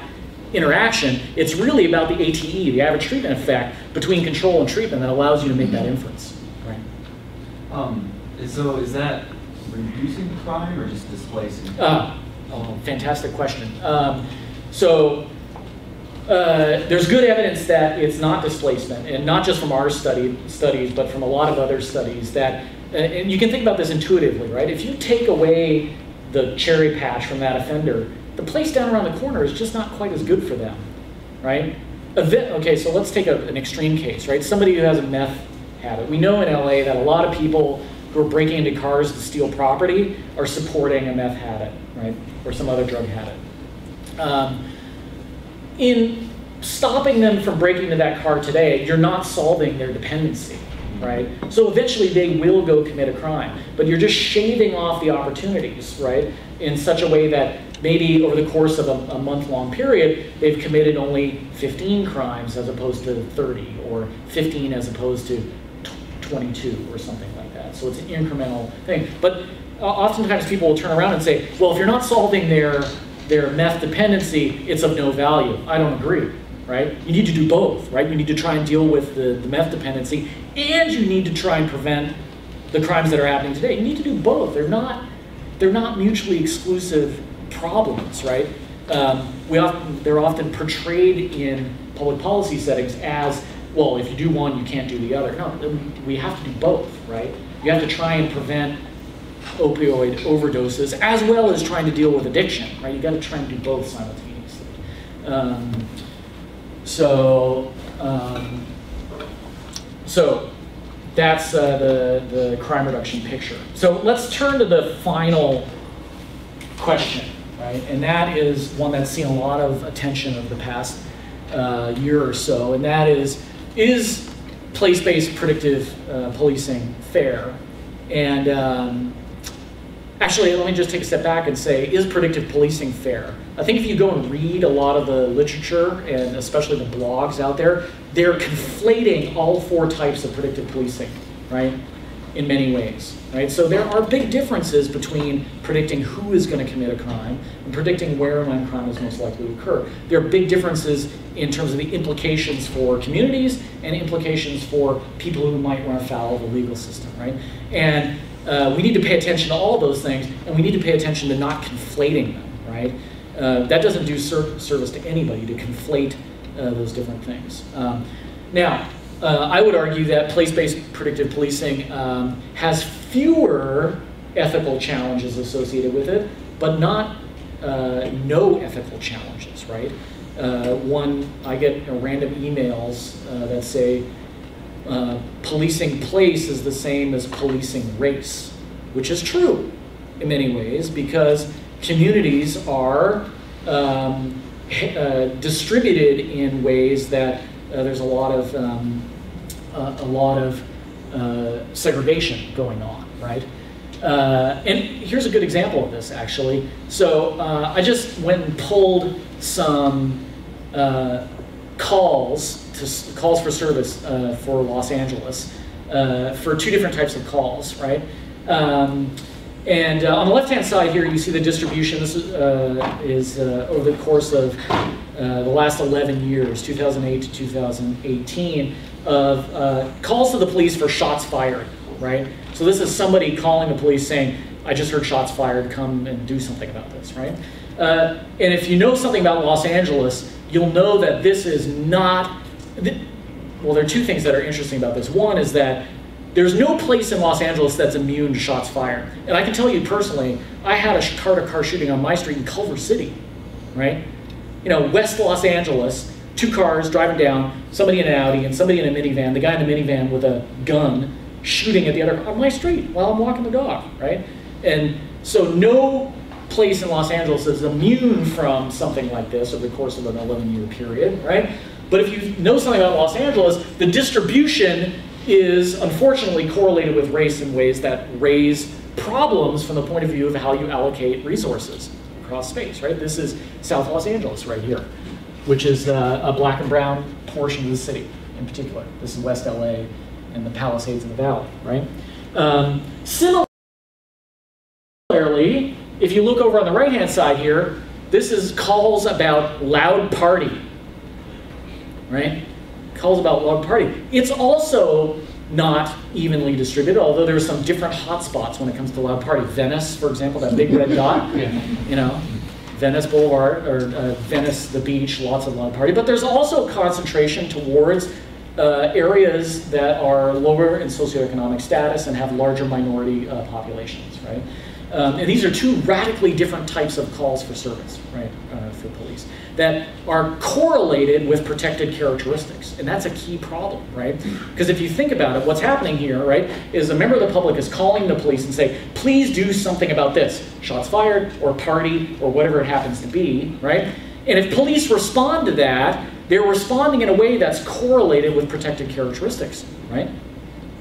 [SPEAKER 2] interaction. It's really about the ATE, the average treatment effect, between control and treatment that allows you to make that inference. Right?
[SPEAKER 4] So is that reducing crime or just displacing?
[SPEAKER 2] Fantastic question. There's good evidence that it's not displacement, and not just from our studies, but from a lot of other studies that, and you can think about this intuitively, right? If you take away the cherry patch from that offender, the place down around the corner is just not quite as good for them, right? Okay, so let's take an extreme case, right? Somebody who has a meth habit. We know in LA that a lot of people who are breaking into cars to steal property are supporting a meth habit, right? Or some other drug habit. In stopping them from breaking into that car today, you're not solving their dependency, right? So eventually they will go commit a crime, but you're just shaving off the opportunities, right? In such a way that maybe over the course of a month-long period, they've committed only 15 crimes as opposed to 30, or 15 as opposed to 22, or something like that. So it's an incremental thing. But oftentimes people will turn around and say, well, if you're not solving their meth dependency, it's of no value. I don't agree, right? You need to do both, right? You need to try and deal with the meth dependency, and you need to try and prevent the crimes that are happening today. You need to do both. They're not mutually exclusive problems, right? They're often portrayed in public policy settings as, well, if you do one, you can't do the other. No, we have to do both, right? You have to try and prevent opioid overdoses, as well as trying to deal with addiction, right? You got to try and do both simultaneously. So that's the crime reduction picture. So let's turn to the final question, right? And that is one that's seen a lot of attention over the past year or so, and that is place-based predictive policing fair? And actually, let me just take a step back and say, is predictive policing fair? I think if you go and read a lot of the literature, and especially the blogs out there, they're conflating all four types of predictive policing, right? In many ways, right? So there are big differences between predicting who is going to commit a crime and predicting where and when crime is most likely to occur. There are big differences in terms of the implications for communities and implications for people who might run afoul of the legal system, right? And we need to pay attention to all those things, and we need to pay attention to not conflating them, right? That doesn't do service to anybody to conflate those different things. Now, I would argue that place-based predictive policing has fewer ethical challenges associated with it, but not no ethical challenges, right? I get random emails that say, policing place is the same as policing race, which is true in many ways, because communities are distributed in ways that there's a lot of segregation going on, right? And here's a good example of this, actually. So I just went and pulled some calls for service for Los Angeles for two different types of calls, right? And on the left-hand side here, you see the distribution. This is over the course of the last 11 years, 2008 to 2018, of calls to the police for shots fired, right? So this is somebody calling the police saying, I just heard shots fired, come and do something about this, right? And if you know something about Los Angeles, you'll know that this is not, well, there are two things that are interesting about this. One is that there's no place in Los Angeles that's immune to shots fired. And I can tell you personally, I had a car-to-car shooting on my street in Culver City, right? You know, West Los Angeles, two cars driving down, somebody in an Audi and somebody in a minivan, the guy in the minivan with a gun shooting at the other on my street while I'm walking the dog, right? And so no place in Los Angeles is immune from something like this over the course of an 11-year period, right? But if you know something about Los Angeles, the distribution is unfortunately correlated with race in ways that raise problems from the point of view of how you allocate resources across space, right? This is South Los Angeles right here, which is a black and brown portion of the city in particular. This is West LA in the Palisades of the Valley, right? Similarly, if you look over on the right-hand side here, this is calls about loud party, right? Calls about loud party. It's also not evenly distributed, although there's some different hotspots when it comes to loud party. Venice, for example, that big red dot, you know, Venice Boulevard, or Venice, the beach, lots of loud party. But there's also concentration towards areas that are lower in socioeconomic status and have larger minority populations, right? And these are two radically different types of calls for service, right, for police, that are correlated with protected characteristics. And that's a key problem, right? Because if you think about it, what's happening here, right, is a member of the public is calling the police and say, please do something about this. Shots fired, or party, or whatever it happens to be, right? And if police respond to that, they're responding in a way that's correlated with protected characteristics, right?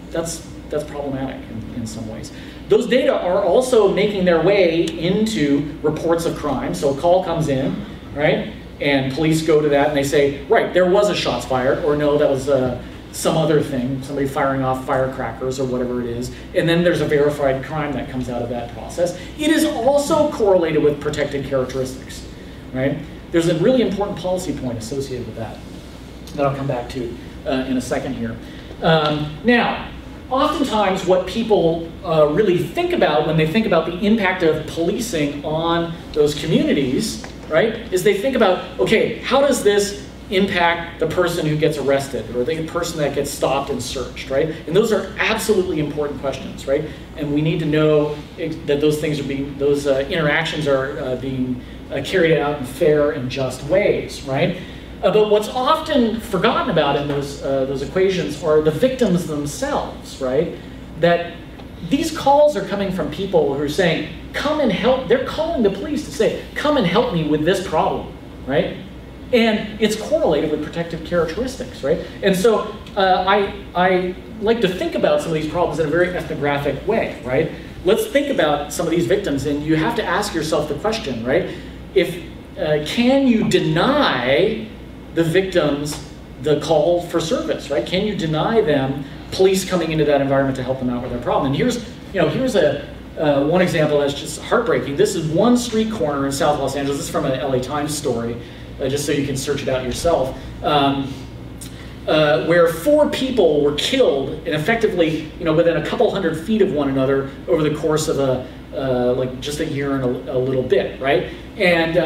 [SPEAKER 2] That's problematic in some ways. Those data are also making their way into reports of crime. So a call comes in, right? And police go to that and they say, right, there was a shots fired, or no, that was some other thing, somebody firing off firecrackers or whatever it is. And then there's a verified crime that comes out of that process. It is also correlated with protected characteristics, right? There's a really important policy point associated with that I'll come back to in a second here. Now, oftentimes what people really think about when they think about the impact of policing on those communities, right, is they think about, okay, how does this impact the person who gets arrested or the person that gets stopped and searched, right? And those are absolutely important questions, right? And we need to know that those things are being, those interactions are being carried out in fair and just ways, right? But what's often forgotten about in those equations are the victims themselves, right? That these calls are coming from people who are saying, come and help. They're calling the police to say, come and help me with this problem, right? And it's correlated with protective characteristics, right? And so I like to think about some of these problems in a very ethnographic way, right? Let's think about some of these victims, and you have to ask yourself the question, right? If can you deny the victims the call for service, right? Can you deny them police coming into that environment to help them out with their problem? And here's one example that's just heartbreaking. This is one street corner in South Los Angeles. This is from an LA Times story, just so you can search it out yourself, where 4 people were killed and effectively, within a couple hundred feet of one another over the course of like just a year and a little bit, right? And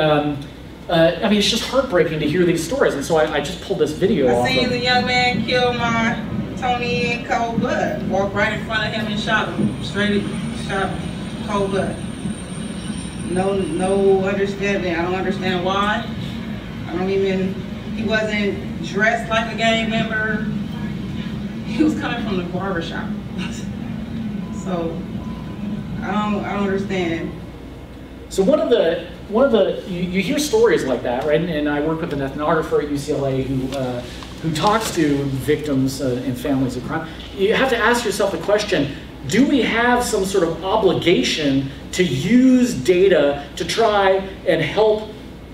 [SPEAKER 2] I mean, it's just heartbreaking to hear these stories, and so I just pulled this video off.
[SPEAKER 5] I seen the young man kill my Tony in cold blood. Walked right in front of him and shot him. Straight shot, cold blood. No understanding. I don't understand why. He wasn't dressed like a gang member. He was coming from the barbershop. So, I don't understand.
[SPEAKER 2] So one of the you hear stories like that, right? And I work with an ethnographer at UCLA who talks to victims and families of crime. You have to ask yourself the question: do we have some sort of obligation to use data to try and help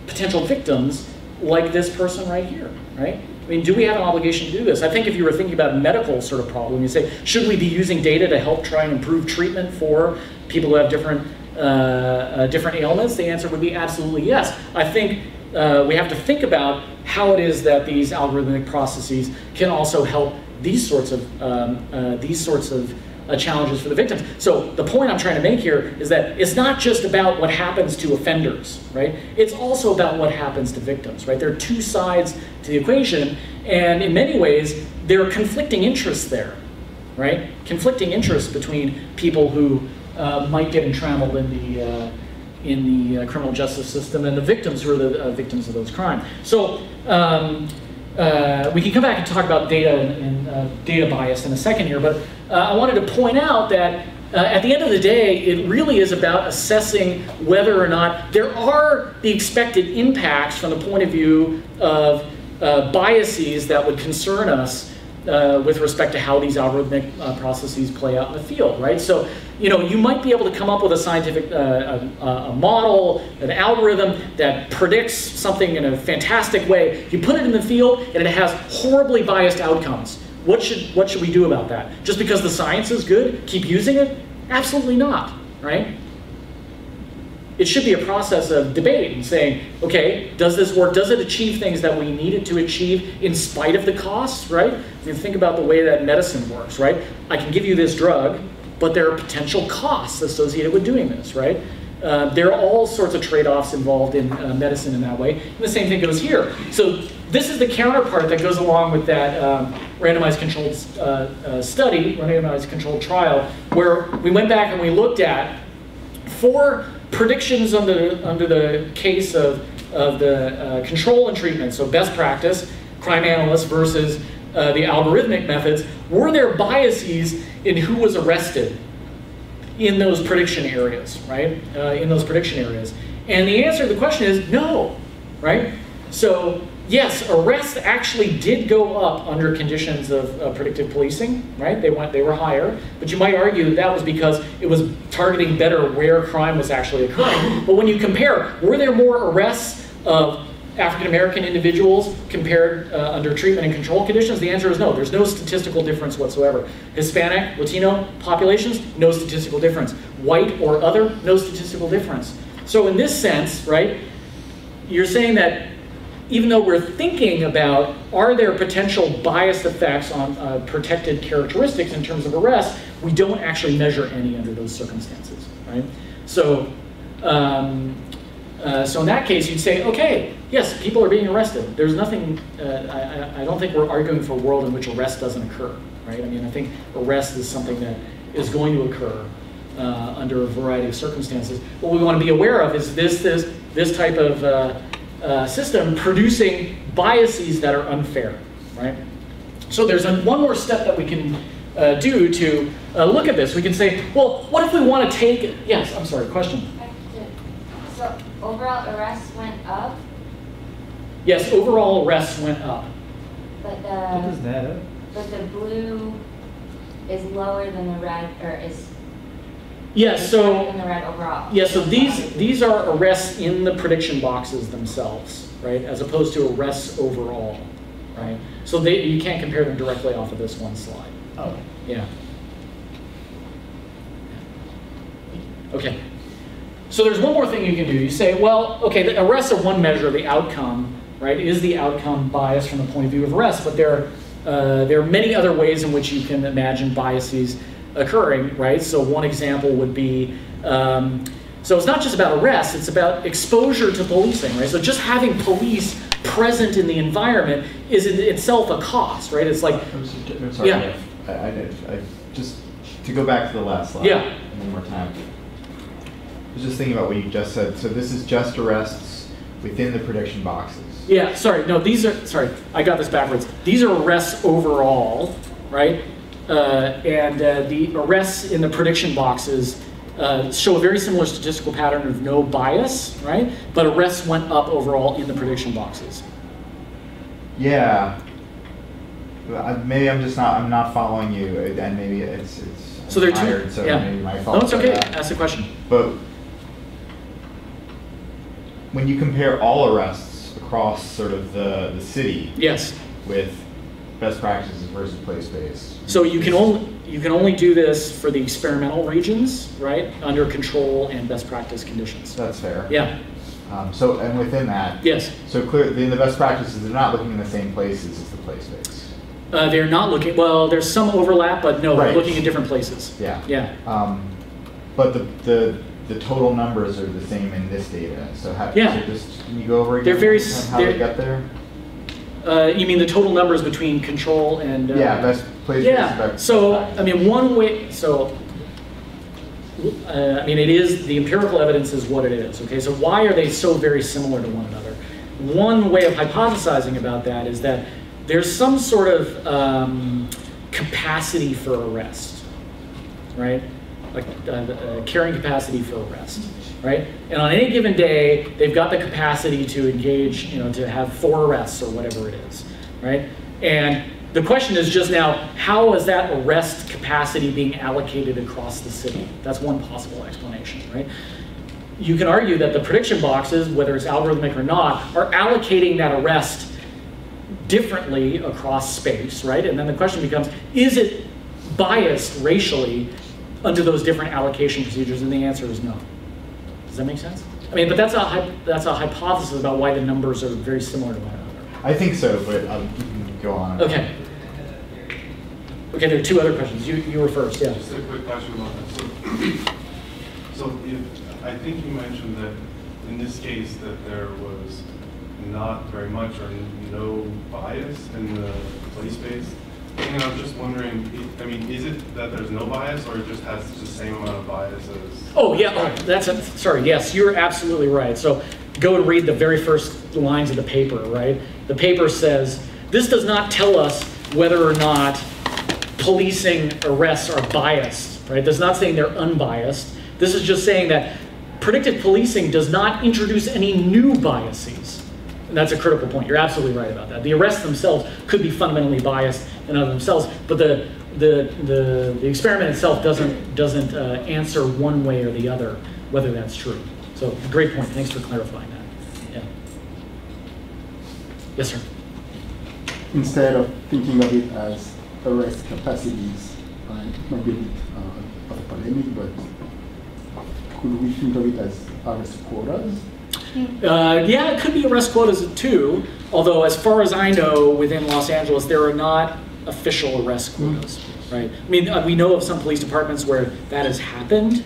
[SPEAKER 2] potential victims like this person right here, right? I mean, do we have an obligation to do this? I think if you were thinking about a medical sort of problem, you say, should we be using data to help try and improve treatment for people who have different ailments? The answer would be absolutely yes. I think we have to think about how it is that these algorithmic processes can also help these sorts of challenges for the victims. So the point I'm trying to make here is that it's not just about what happens to offenders, right? It's also about what happens to victims, right? There are two sides to the equation, and in many ways, there are conflicting interests there, right? Conflicting interests between people who might get entrammelled in the criminal justice system and the victims who are the victims of those crimes. So we can come back and talk about data and data bias in a second here, but I wanted to point out that at the end of the day, it really is about assessing whether or not there are the expected impacts from the point of view of biases that would concern us with respect to how these algorithmic processes play out in the field, right? So, you might be able to come up with a scientific a model, an algorithm that predicts something in a fantastic way. You put it in the field, and it has horribly biased outcomes, what should we do about that? Just because the science is good, keep using it? Absolutely not, right? It should be a process of debate and saying, okay, does this work? Does it achieve things that we need it to achieve in spite of the costs, right? I mean, think about the way that medicine works, right? I can give you this drug, but there are potential costs associated with doing this, right? There are all sorts of trade-offs involved in medicine in that way. And the same thing goes here. So this is the counterpart that goes along with that randomized controlled study, randomized controlled trial, where we went back and we looked at 4 predictions under the case of the control and treatment. So best practice, crime analysts versus the algorithmic methods. Were there biases in who was arrested in those prediction areas, right? In those prediction areas. And the answer to the question is no, right? So yes, arrests actually did go up under conditions of predictive policing, right? They were higher, but you might argue that that was because it was targeting better where crime was actually occurring. But when you compare, were there more arrests of African-American individuals compared under treatment and control conditions? The answer is no. There's no statistical difference whatsoever. Hispanic, Latino populations, no statistical difference. White or other, no statistical difference. So in this sense, right, you're saying that even though we're thinking about are there potential biased effects on protected characteristics in terms of arrest, we don't actually measure any under those circumstances, right? So, so in that case, you'd say, okay, yes, people are being arrested. There's nothing, I don't think we're arguing for a world in which arrest doesn't occur, right? I mean, I think arrest is something that is going to occur under a variety of circumstances. What we want to be aware of is this type of system producing biases that are unfair, right? So there's one more step that we can do to look at this. We can say, well, what if we want to take, yes, I'm sorry, question.
[SPEAKER 6] So overall arrests went up?
[SPEAKER 2] Yes, overall arrests went up.
[SPEAKER 6] But
[SPEAKER 4] What is that?
[SPEAKER 6] But the blue is lower than the red, or is
[SPEAKER 2] Yes, so
[SPEAKER 6] higher than the red overall.
[SPEAKER 2] yeah, so these are arrests in the prediction boxes themselves, right? As opposed to arrests overall, right? So you can't compare them directly off of this one slide.
[SPEAKER 4] Oh.
[SPEAKER 2] Yeah. Okay. So there's one more thing you can do. You say, well, okay, the arrests are one measure of the outcome, right? Is the outcome biased from the point of view of arrest? But there are many other ways in which you can imagine biases occurring, right? So one example would be, so it's not just about arrest, it's about exposure to policing, right? So just having police present in the environment is in itself a cost, right? It's like,
[SPEAKER 7] I'm sorry,
[SPEAKER 2] yeah.
[SPEAKER 7] I just, to go back to the last slide
[SPEAKER 2] Yeah.
[SPEAKER 7] one more time. I was just thinking about what you just said. So this is just arrests within the prediction boxes.
[SPEAKER 2] yeah, sorry, no, these are, sorry, I got this backwards. These are arrests overall, right? And the arrests in the prediction boxes show a very similar statistical pattern of no bias, right? But arrests went up overall in the prediction boxes.
[SPEAKER 7] Yeah. Maybe I'm not following you, and maybe it's
[SPEAKER 2] So they're
[SPEAKER 7] tired,
[SPEAKER 2] two,
[SPEAKER 7] so
[SPEAKER 2] yeah.
[SPEAKER 7] maybe my fault.
[SPEAKER 2] No, it's okay,
[SPEAKER 7] But,
[SPEAKER 2] ask the question.
[SPEAKER 7] but when you compare all arrests across sort of the city
[SPEAKER 2] Yes.
[SPEAKER 7] with best practices versus place-based.
[SPEAKER 2] So you can only do this for the experimental regions, right? Under control and best practice conditions.
[SPEAKER 7] That's fair.
[SPEAKER 2] Yeah.
[SPEAKER 7] So, and within that,
[SPEAKER 2] Yes.
[SPEAKER 7] so clearly in the best practices, they're not looking in the same places as the place-based.
[SPEAKER 2] They're not looking, well, there's some overlap, but no,
[SPEAKER 7] Right.
[SPEAKER 2] they're looking at different places.
[SPEAKER 7] Yeah.
[SPEAKER 2] Yeah.
[SPEAKER 7] But the total numbers are the same in this data. So how,
[SPEAKER 2] Yeah.
[SPEAKER 7] so just, can you go over again
[SPEAKER 2] They're very
[SPEAKER 7] how they
[SPEAKER 2] they're-
[SPEAKER 7] got there?
[SPEAKER 2] You mean the total numbers between control and...
[SPEAKER 7] Yeah, best place-based.
[SPEAKER 2] Yeah,
[SPEAKER 7] best
[SPEAKER 2] so,
[SPEAKER 7] practices.
[SPEAKER 2] I mean, one way, so, I mean, it is, the empirical evidence is what it is, okay? So why are they so very similar to one another? One way of hypothesizing about that is that there's some sort of capacity for arrest, right? Like carrying capacity for arrest, right? And on any given day, they've got the capacity to engage, you know, to have 4 arrests or whatever it is, right? And the question is just now, how is that arrest capacity being allocated across the city? That's one possible explanation, right? You can argue that the prediction boxes, whether it's algorithmic or not, are allocating that arrest differently across space, right? And then the question becomes, is it biased racially under those different allocation procedures? And the answer is no. Does that make sense? I mean, but that's a hypothesis about why the numbers are very similar to one another.
[SPEAKER 7] I think so, but you can go on.
[SPEAKER 2] Okay. Okay, there are two other questions. You were first, yeah.
[SPEAKER 8] Just a quick question about that. So I think you mentioned that in this case that there was not very much or no bias in the play space. And I'm just wondering, I mean, is it that there's no bias, or it just has the same amount of bias as?
[SPEAKER 2] Oh yeah, sorry, yes, you're absolutely right. So go and read the very first lines of the paper, right? The paper says, this does not tell us whether or not policing arrests are biased, right? That's not saying they're unbiased. This is just saying that predictive policing does not introduce any new biases. And that's a critical point. You're absolutely right about that. The arrests themselves could be fundamentally biased in of themselves, but the experiment itself doesn't answer one way or the other whether that's true. So great point. Thanks for clarifying that. Yeah. Yes, sir.
[SPEAKER 9] Instead of thinking of it as arrest capacities, it might be a bit of a polemic, but could we think of it as arrest quotas?
[SPEAKER 2] Yeah, it could be arrest quotas too, although as far as I know, within Los Angeles, there are not official arrest quotas, right? I mean, we know of some police departments where that has happened.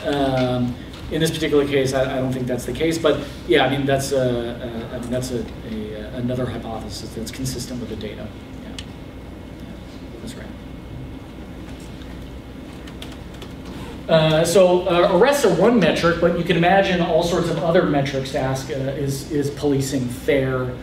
[SPEAKER 2] In this particular case, I don't think that's the case, but yeah, I mean, that's another hypothesis that's consistent with the data. Yeah, that's right. So arrests are one metric, but you can imagine all sorts of other metrics to ask, is policing fair?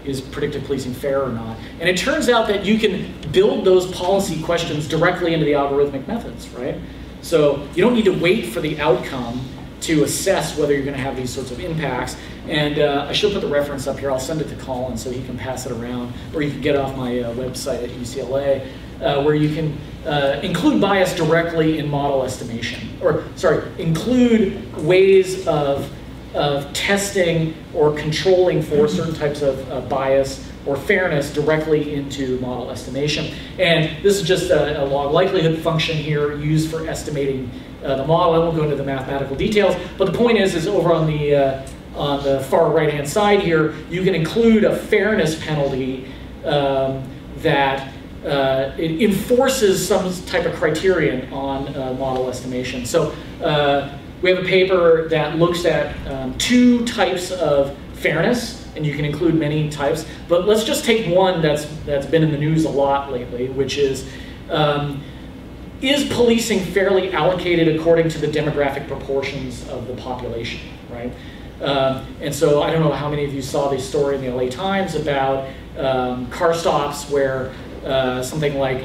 [SPEAKER 2] Is predictive policing fair or not? And it turns out that you can build those policy questions directly into the algorithmic methods, right? So you don't need to wait for the outcome to assess whether you're going to have these sorts of impacts. And I should put the reference up here. I'll send it to Colin so he can pass it around, or you can get it off my website at UCLA, where you can include bias directly in model estimation, or sorry, include ways of testing or controlling for certain types of bias or fairness directly into model estimation. And this is just a log likelihood function here used for estimating the model. I won't go into the mathematical details, but the point is over on the far right-hand side here, you can include a fairness penalty that it enforces some type of criterion on model estimation. So we have a paper that looks at two types of fairness, and you can include many types, but let's just take one that's been in the news a lot lately, which is policing fairly allocated according to the demographic proportions of the population, right? And so I don't know how many of you saw this story in the LA Times about car stops where something like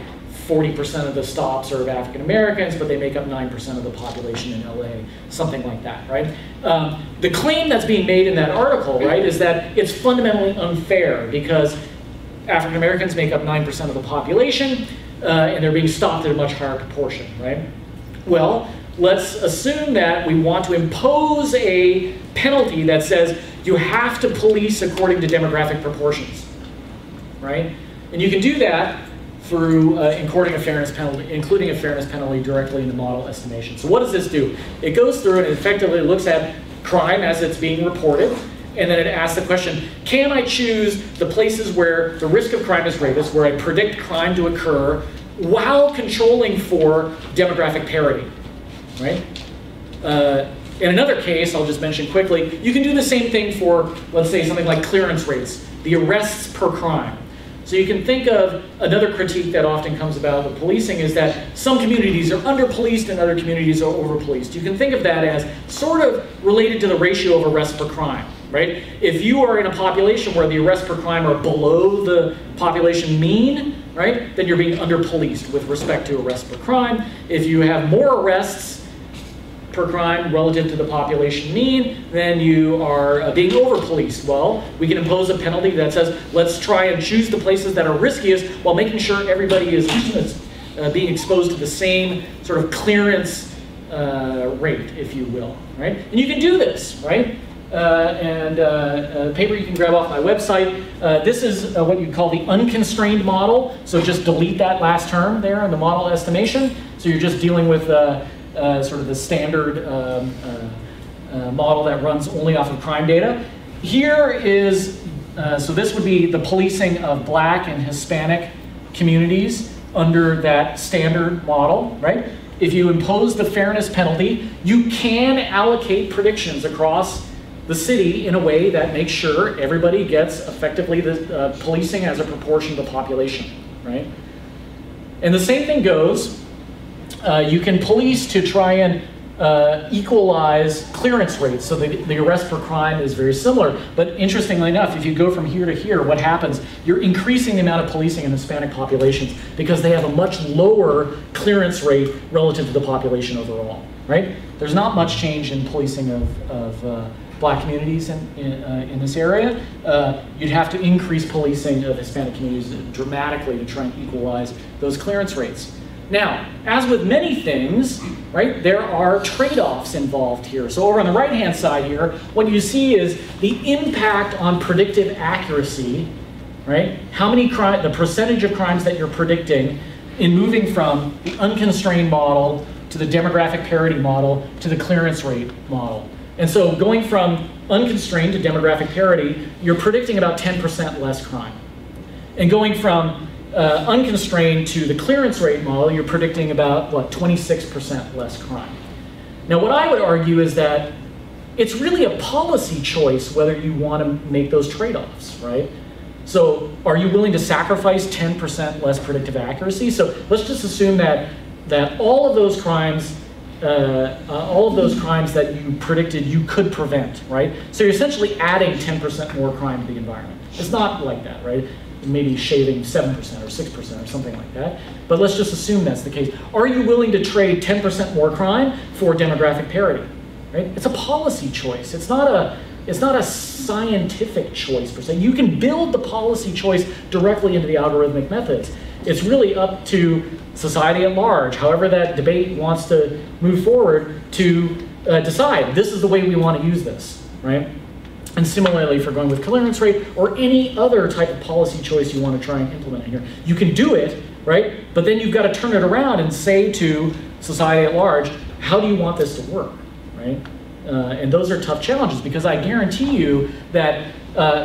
[SPEAKER 2] 40% of the stops are of African Americans, but they make up 9% of the population in LA, something like that, right? The claim that's being made in that article, right, is that it's fundamentally unfair because African Americans make up 9% of the population, and they're being stopped at a much higher proportion, right? Well, let's assume that we want to impose a penalty that says you have to police according to demographic proportions, right? And you can do that through including a fairness penalty directly in the model estimation. So what does this do? It goes through and effectively looks at crime as it's being reported, and then it asks the question, can I choose the places where the risk of crime is greatest, where I predict crime to occur, while controlling for demographic parity, right? In another case, I'll just mention quickly, you can do the same thing for, let's say, something like clearance rates, the arrests per crime. So you can think of another critique that often comes about with policing is that some communities are under-policed and other communities are over-policed. You can think of that as sort of related to the ratio of arrests per crime, right? If you are in a population where the arrests per crime are below the population mean, right, then you're being under-policed with respect to arrests per crime. If you have more arrests per crime relative to the population mean, then you are being over-policed. Well, we can impose a penalty that says, let's try and choose the places that are riskiest while making sure everybody is being exposed to the same sort of clearance rate, if you will, right? And you can do this, right? paper you can grab off my website. This is what you call the unconstrained model. So just delete that last term there in the model estimation. So you're just dealing with sort of the standard model that runs only off of crime data. Here is, so this would be the policing of Black and Hispanic communities under that standard model, right? If you impose the fairness penalty, you can allocate predictions across the city in a way that makes sure everybody gets effectively the policing as a proportion of the population, right? And the same thing goes, you can police to try and equalize clearance rates, so the arrest per crime is very similar. But interestingly enough, if you go from here to here, what happens? You're increasing the amount of policing in Hispanic populations because they have a much lower clearance rate relative to the population overall, right? There's not much change in policing of Black communities in this area. You'd have to increase policing of Hispanic communities dramatically to try and equalize those clearance rates. Now, as with many things, right, there are trade-offs involved here. So over on the right-hand side here, what you see is the impact on predictive accuracy, right? How many the percentage of crimes that you're predicting in moving from the unconstrained model to the demographic parity model to the clearance rate model. And so going from unconstrained to demographic parity, you're predicting about 10% less crime. And going from unconstrained to the clearance rate model, you're predicting about, what, 26% less crime. Now, what I would argue is that it's really a policy choice whether you want to make those trade-offs, right? So are you willing to sacrifice 10% less predictive accuracy? So let's just assume that all of those crimes that you predicted you could prevent, right? So you're essentially adding 10% more crime to the environment. It's not like that, right? Maybe shaving 7% or 6% or something like that. But let's just assume that's the case. Are you willing to trade 10% more crime for demographic parity, right? It's a policy choice. It's not a scientific choice per se. You can build the policy choice directly into the algorithmic methods. It's really up to society at large, however that debate wants to move forward, to decide this is the way we want to use this, right? And similarly, for going with clearance rate or any other type of policy choice you want to try and implement here, you can do it, right? But then you've got to turn it around and say to society at large, how do you want this to work, right? And those are tough challenges because I guarantee you that,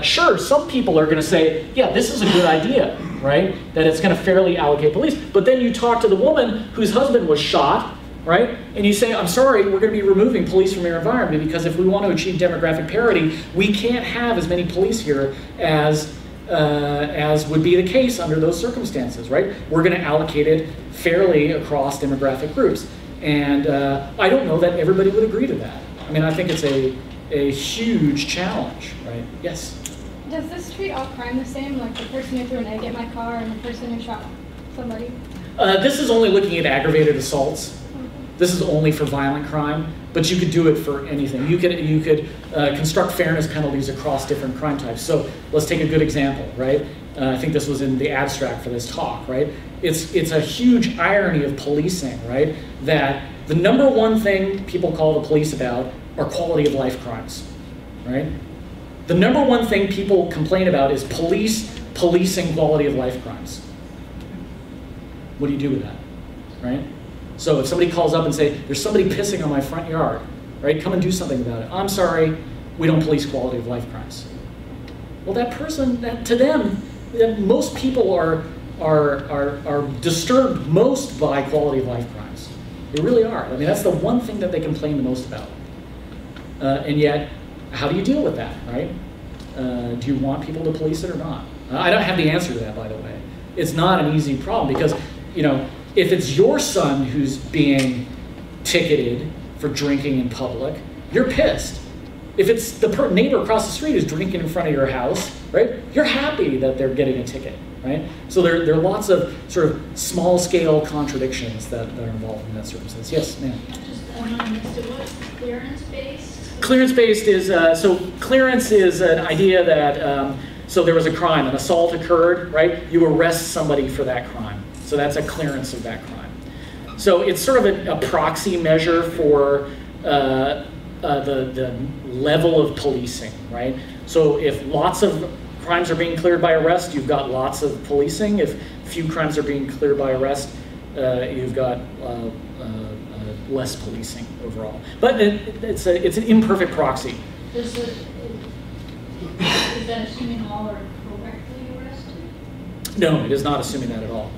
[SPEAKER 2] sure, some people are going to say, yeah, this is a good idea, right? That it's going to fairly allocate police. But then you talk to the woman whose husband was shot, right? And you say, I'm sorry, we're going to be removing police from your environment because if we want to achieve demographic parity, we can't have as many police here as would be the case under those circumstances, right? We're going to allocate it fairly across demographic groups. And I don't know that everybody would agree to that. I mean, I think it's a huge challenge, right? Yes?
[SPEAKER 10] Does this treat all crime the same? Like the person who threw an egg at my car and the person who shot somebody?
[SPEAKER 2] This is only looking at aggravated assaults. This is only for violent crime, but you could do it for anything. You could construct fairness penalties across different crime types. So let's take a good example, right? I think this was in the abstract for this talk, right? It's a huge irony of policing, right? That the number one thing people call the police about are quality of life crimes, right? The number one thing people complain about is policing quality of life crimes. What do you do with that, right? So if somebody calls up and say, there's somebody pissing on my front yard, right? Come and do something about it. I'm sorry, we don't police quality of life crimes. Well, that person, to them, most people are disturbed most by quality of life crimes. They really are. I mean, that's the one thing that they complain the most about. And yet, how do you deal with that, right? Do you want people to police it or not? I don't have the answer to that, by the way. It's not an easy problem because, you know, if it's your son who's being ticketed for drinking in public, you're pissed. If it's the neighbor across the street who's drinking in front of your house, right, you're happy that they're getting a ticket, right? So there are lots of sort of small-scale contradictions that are involved in that circumstance. Yes, ma'am?
[SPEAKER 11] Just what's clearance-based?
[SPEAKER 2] Clearance-based is, so clearance is an idea that, so there was a crime, an assault occurred, right? You arrest somebody for that crime. So that's a clearance of that crime. So it's sort of a proxy measure for the level of policing, right? So if lots of crimes are being cleared by arrest, you've got lots of policing. If few crimes are being cleared by arrest, you've got less policing overall. But it's an imperfect proxy.
[SPEAKER 11] Is that assuming all are correctly arrested?
[SPEAKER 2] No, it is not assuming that at all.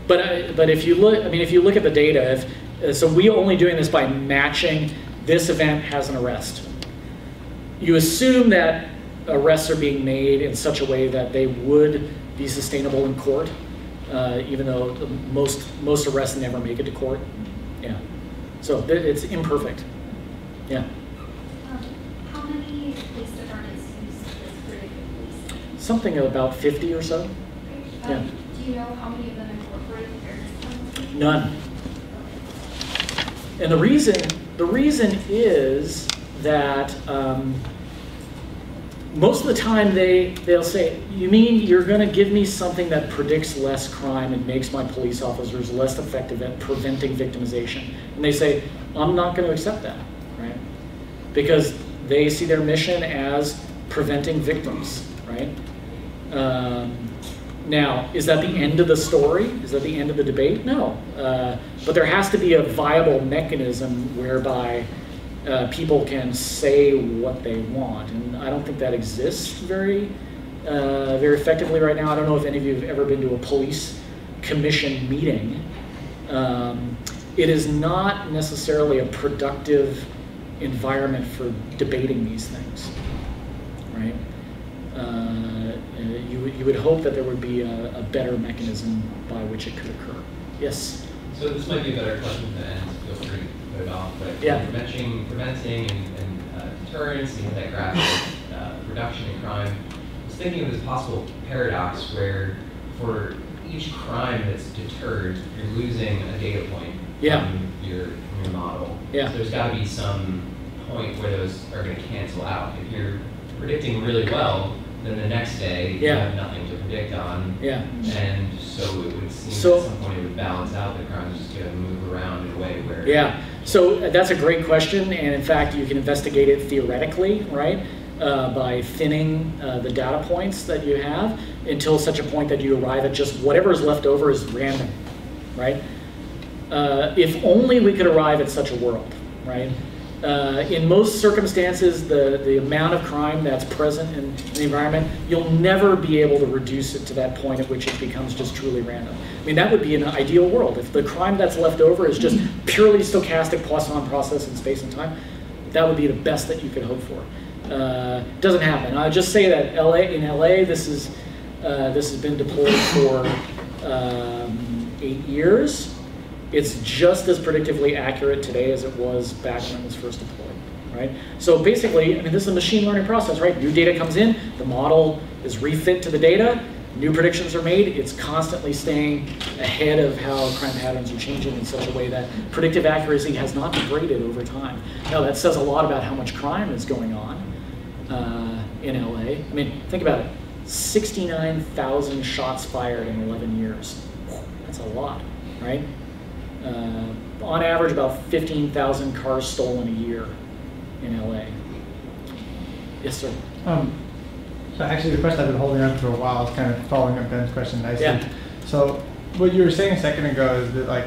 [SPEAKER 2] But if you look, I mean, if you look at the data, so we are only doing this by matching this event has an arrest. You assume that arrests are being made in such a way that they would be sustainable in court, even though most arrests never make it to court. Yeah, so it's imperfect. Yeah.
[SPEAKER 6] How many police departments use this predictive policing?
[SPEAKER 2] Something about 50 or so. Yeah.
[SPEAKER 6] Do you know how many of them incorporate fairness penalties?
[SPEAKER 2] None. And the reason is that most of the time they'll say, you mean you're going to give me something that predicts less crime and makes my police officers less effective at preventing victimization? And they say, I'm not going to accept that, right? Because they see their mission as preventing victims, right? Now, is that the end of the story? Is that the end of the debate? No. But there has to be a viable mechanism whereby people can say what they want. And I don't think that exists very effectively right now. I don't know if any of you have ever been to a police commission meeting. It is not necessarily a productive environment for debating these things, right? You would hope that there would be a better mechanism by which it could occur. Yes?
[SPEAKER 12] So this might be a better question to end, feel free to put it off, but
[SPEAKER 2] yeah.
[SPEAKER 12] preventing and deterrence and that graphic reduction in crime, I was thinking of this possible paradox where for each crime that's deterred, you're losing a data point from your model. Yeah. So there's got to be some point where those are going to cancel out. If you're predicting really well, then the next day you have nothing to predict on. Yeah. And so it would seem at some point it would balance out. The crime's just going to move around in a way where... Yeah. So that's a great question, and in fact you can investigate it theoretically, right? By thinning the data points that you have until such a point that you arrive at just whatever is left over is random, right? If only we could arrive at such a world, right? In most circumstances, the amount of crime that's present in the environment, you'll never be able to reduce it to that point at which it becomes just truly random. I mean, that would be an ideal world. If the crime that's left over is just purely stochastic Poisson process in space and time, that would be the best that you could hope for. Doesn't happen. I'll just say that in LA, this has been deployed for 8 years. It's just as predictively accurate today as it was back when it was first deployed, right? So basically, I mean, this is a machine learning process, right? New data comes in, the model is refit to the data, new predictions are made, it's constantly staying ahead of how crime patterns are changing in such a way that predictive accuracy has not degraded over time. Now, that says a lot about how much crime is going on in LA. I mean, think about it, 69,000 shots fired in 11 years. That's a lot, right? On average, about 15,000 cars stolen a year in LA. Yes, sir.
[SPEAKER 13] So actually, the question I've been holding on for a while is kind of following up Ben's question nicely. Yeah. So what you were saying a second ago is that, like,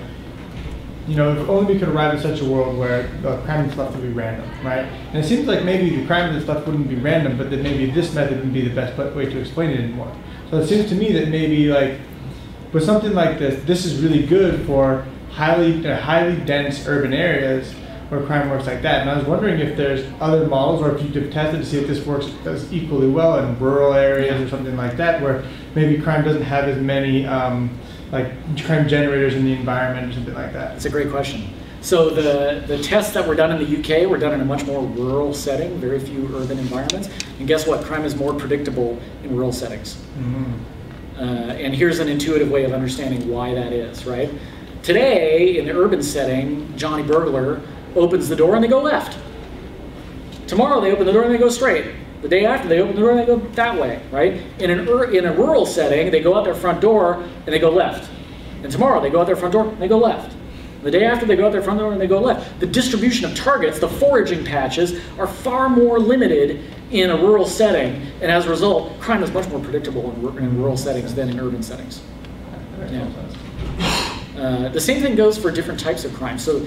[SPEAKER 13] you know, if only we could arrive at such a world where the crime and stuff would be random, right? And it seems like maybe the crime and stuff wouldn't be random, but that maybe this method would be the best way to explain it anymore. So it seems to me that maybe, like, with something like this is really good for highly dense urban areas where crime works like that. And I was wondering if there's other models, or if you could test it to see if this works as equally well in rural areas or something like that, where maybe crime doesn't have as many like crime generators in the environment or something like that.
[SPEAKER 2] That's a great question. So the tests that were done in the UK were done in a much more rural setting, very few urban environments. And guess what? Crime is more predictable in rural settings. Mm-hmm. And here's an intuitive way of understanding why that is, right? Today, in the urban setting, Johnny Burglar opens the door and they go left. Tomorrow they open the door and they go straight. The day after they open the door and they go that way, right? In a rural setting, they go out their front door and they go left. And tomorrow they go out their front door and they go left. The day after, they go out their front door and they go left. The distribution of targets, the foraging patches, are far more limited in a rural setting, and as a result, crime is much more predictable in rural settings than in urban settings. Yeah. The same thing goes for different types of crime. So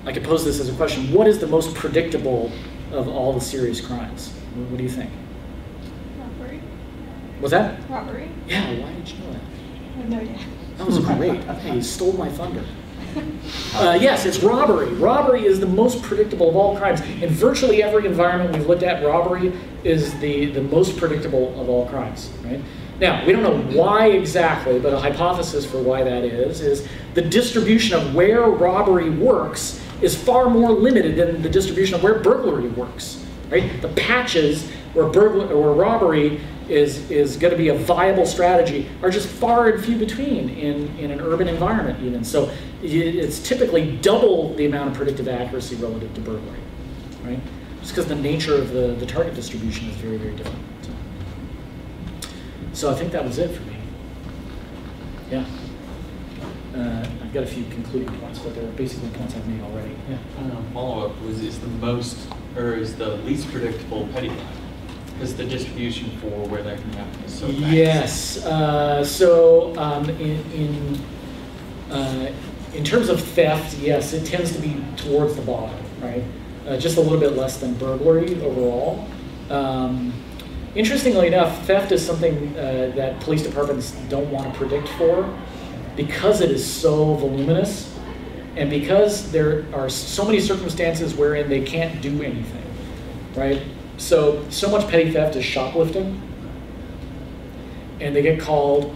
[SPEAKER 2] I could pose this as a question. What is the most predictable of all the serious crimes? What do you think?
[SPEAKER 10] Robbery.
[SPEAKER 2] Was that?
[SPEAKER 10] Robbery.
[SPEAKER 2] Yeah, why did you know that?
[SPEAKER 10] I have no idea.
[SPEAKER 2] That was great. Hey, you stole my thunder. Yes, it's robbery. Robbery is the most predictable of all crimes. In virtually every environment we've looked at, robbery is the most predictable of all crimes, right? Now, we don't know why exactly, but a hypothesis for why that is the distribution of where robbery works is far more limited than the distribution of where burglary works, right? The patches where robbery is going to be a viable strategy are just far and few between in an urban environment even. So it's typically double the amount of predictive accuracy relative to burglary, right? Just because the nature of the target distribution is very, very different. So I think that was it for me. Yeah. I've got a few concluding points, but they're basically points I've made already. Yeah.
[SPEAKER 14] Follow-up is the least predictable petty crime? Because the distribution for where that can happen is so vast.
[SPEAKER 2] Yes. In terms of theft, yes, it tends to be towards the bottom, right? Just a little bit less than burglary overall. Interestingly enough, theft is something that police departments don't want to predict for because it is so voluminous and because there are so many circumstances wherein they can't do anything, right? So much petty theft is shoplifting, and they get called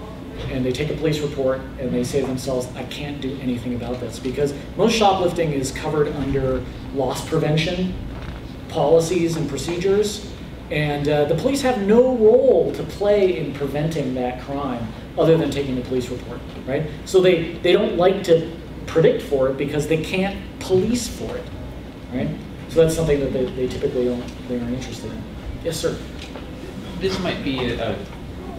[SPEAKER 2] and they take a police report and they say to themselves, I can't do anything about this, because most shoplifting is covered under loss prevention policies and procedures, and the police have no role to play in preventing that crime other than taking the police report, right? So they don't like to predict for it because they can't police for it, right? So that's something that they typically they aren't interested in. Yes, sir.
[SPEAKER 15] This might be a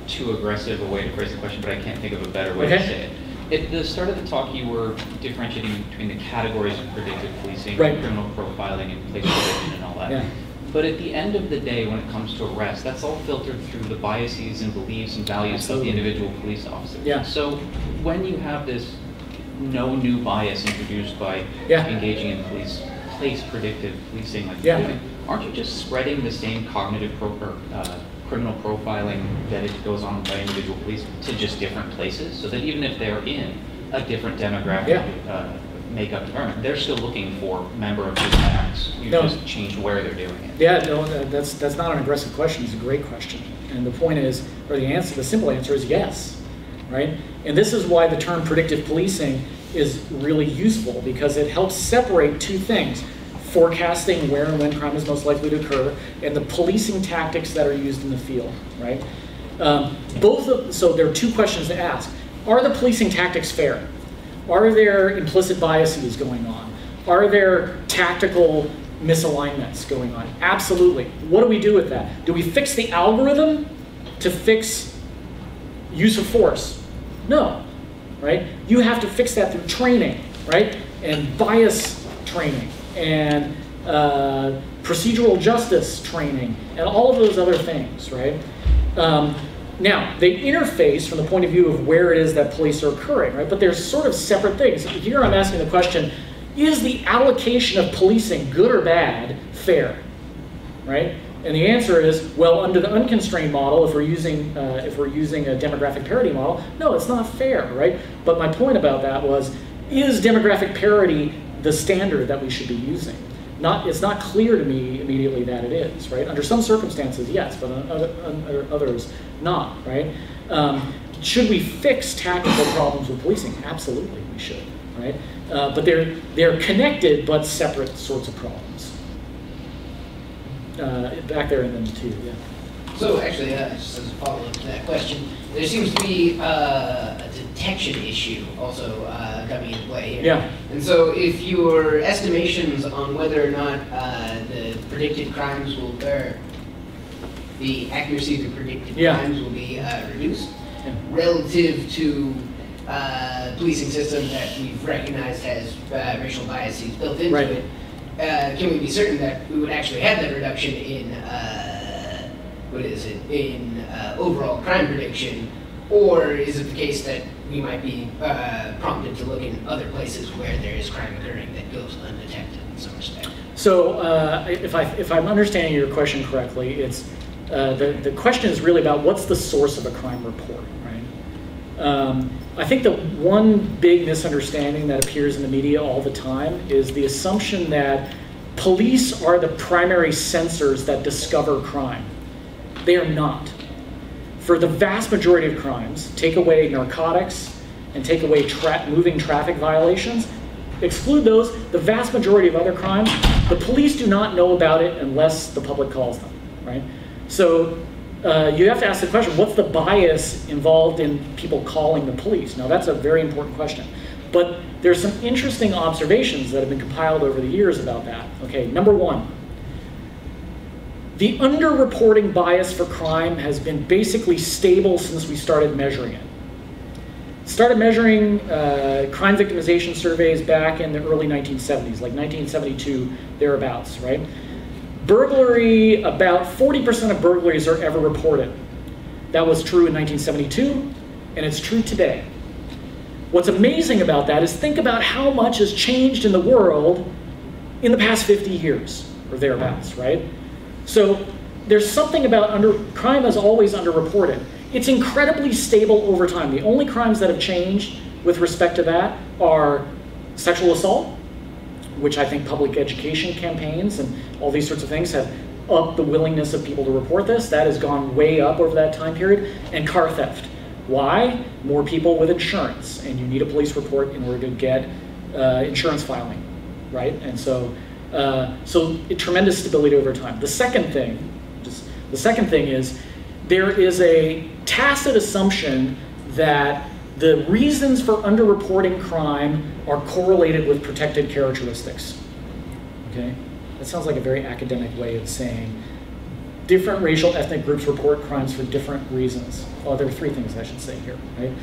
[SPEAKER 15] too aggressive a way to phrase the question, but I can't think of a better way to say it. At the start of the talk, you were differentiating between the categories of predictive policing,
[SPEAKER 2] right,
[SPEAKER 15] criminal profiling, and place prediction and all that.
[SPEAKER 2] Yeah.
[SPEAKER 15] But at the end of the day, when it comes to arrest, that's all filtered through the biases and beliefs and values
[SPEAKER 2] Absolutely.
[SPEAKER 15] of the individual police officer.
[SPEAKER 2] Yeah.
[SPEAKER 15] So when you have this no new bias introduced by engaging in place predictive policing, like you're doing, aren't you just spreading the same cognitive criminal profiling that it goes on by individual police to just different places, so that even if they're in a different demographic makeup environment, they're still looking for member of two acts. You just change where they're doing it.
[SPEAKER 2] Yeah, no, that's not an aggressive question. It's a great question, and the point is, or the simple answer is yes, right? And this is why the term predictive policing is really useful, because it helps separate two things: forecasting where and when crime is most likely to occur, and the policing tactics that are used in the field, right? So there are two questions to ask. Are the policing tactics fair? Are there implicit biases going on? Are there tactical misalignments going on? Absolutely. What do we do with that? Do we fix the algorithm to fix use of force? No, right? You have to fix that through training, right? And bias training, and procedural justice training, and all of those other things, right? Now, they interface from the point of view of where it is that police are occurring, right? But they're sort of separate things. Here I'm asking the question, is the allocation of policing, good or bad, fair, right? And the answer is, well, under the unconstrained model, if we're using a demographic parity model, no, it's not fair, right? But my point about that was, is demographic parity the standard that we should be using? It's not clear to me immediately that it is, right? Under some circumstances, yes, but under others, not, right? Should we fix tactical problems with policing? Absolutely, we should, right? But they're connected but separate sorts of problems. Back there and then too, yeah.
[SPEAKER 3] So actually, just as a follow-up to that question, there seems to be a detection issue also coming into play here.
[SPEAKER 2] Yeah.
[SPEAKER 3] And so if your estimations on whether or not the predicted crimes will, or the accuracy of the predicted crimes will be reduced relative to policing system that we've recognized has racial biases built into
[SPEAKER 2] Right.
[SPEAKER 3] it, can we be certain that we would actually have that reduction in overall crime prediction, or is it the case that we might be prompted to look in other places where there is crime occurring that goes undetected in some respect?
[SPEAKER 2] So if I'm understanding your question correctly, it's the question is really about what's the source of a crime report, right? I think the one big misunderstanding that appears in the media all the time is the assumption that police are the primary sensors that discover crime. They are not. For the vast majority of crimes, take away narcotics and take away moving traffic violations, exclude those, the vast majority of other crimes, the police do not know about it unless the public calls them, right? So you have to ask the question, what's the bias involved in people calling the police? Now that's a very important question. But there's some interesting observations that have been compiled over the years about that. Okay, number one, the underreporting bias for crime has been basically stable since we started measuring it. Started measuring crime victimization surveys back in the early 1970s, like 1972, thereabouts, right? Burglary, about 40% of burglaries are ever reported. That was true in 1972, and it's true today. What's amazing about that is think about how much has changed in the world in the past 50 years, or thereabouts, right? So there's something about crime is always underreported. It's incredibly stable over time. The only crimes that have changed with respect to that are sexual assault, which I think public education campaigns and all these sorts of things have upped the willingness of people to report this. That has gone way up over that time period. And car theft. Why? More people with insurance, and you need a police report in order to get insurance filing, right? And so, tremendous stability over time. The second thing is there is a tacit assumption that the reasons for underreporting crime are correlated with protected characteristics. Okay, that sounds like a very academic way of saying different racial ethnic groups report crimes for different reasons. Well, there are three things I should say here, right?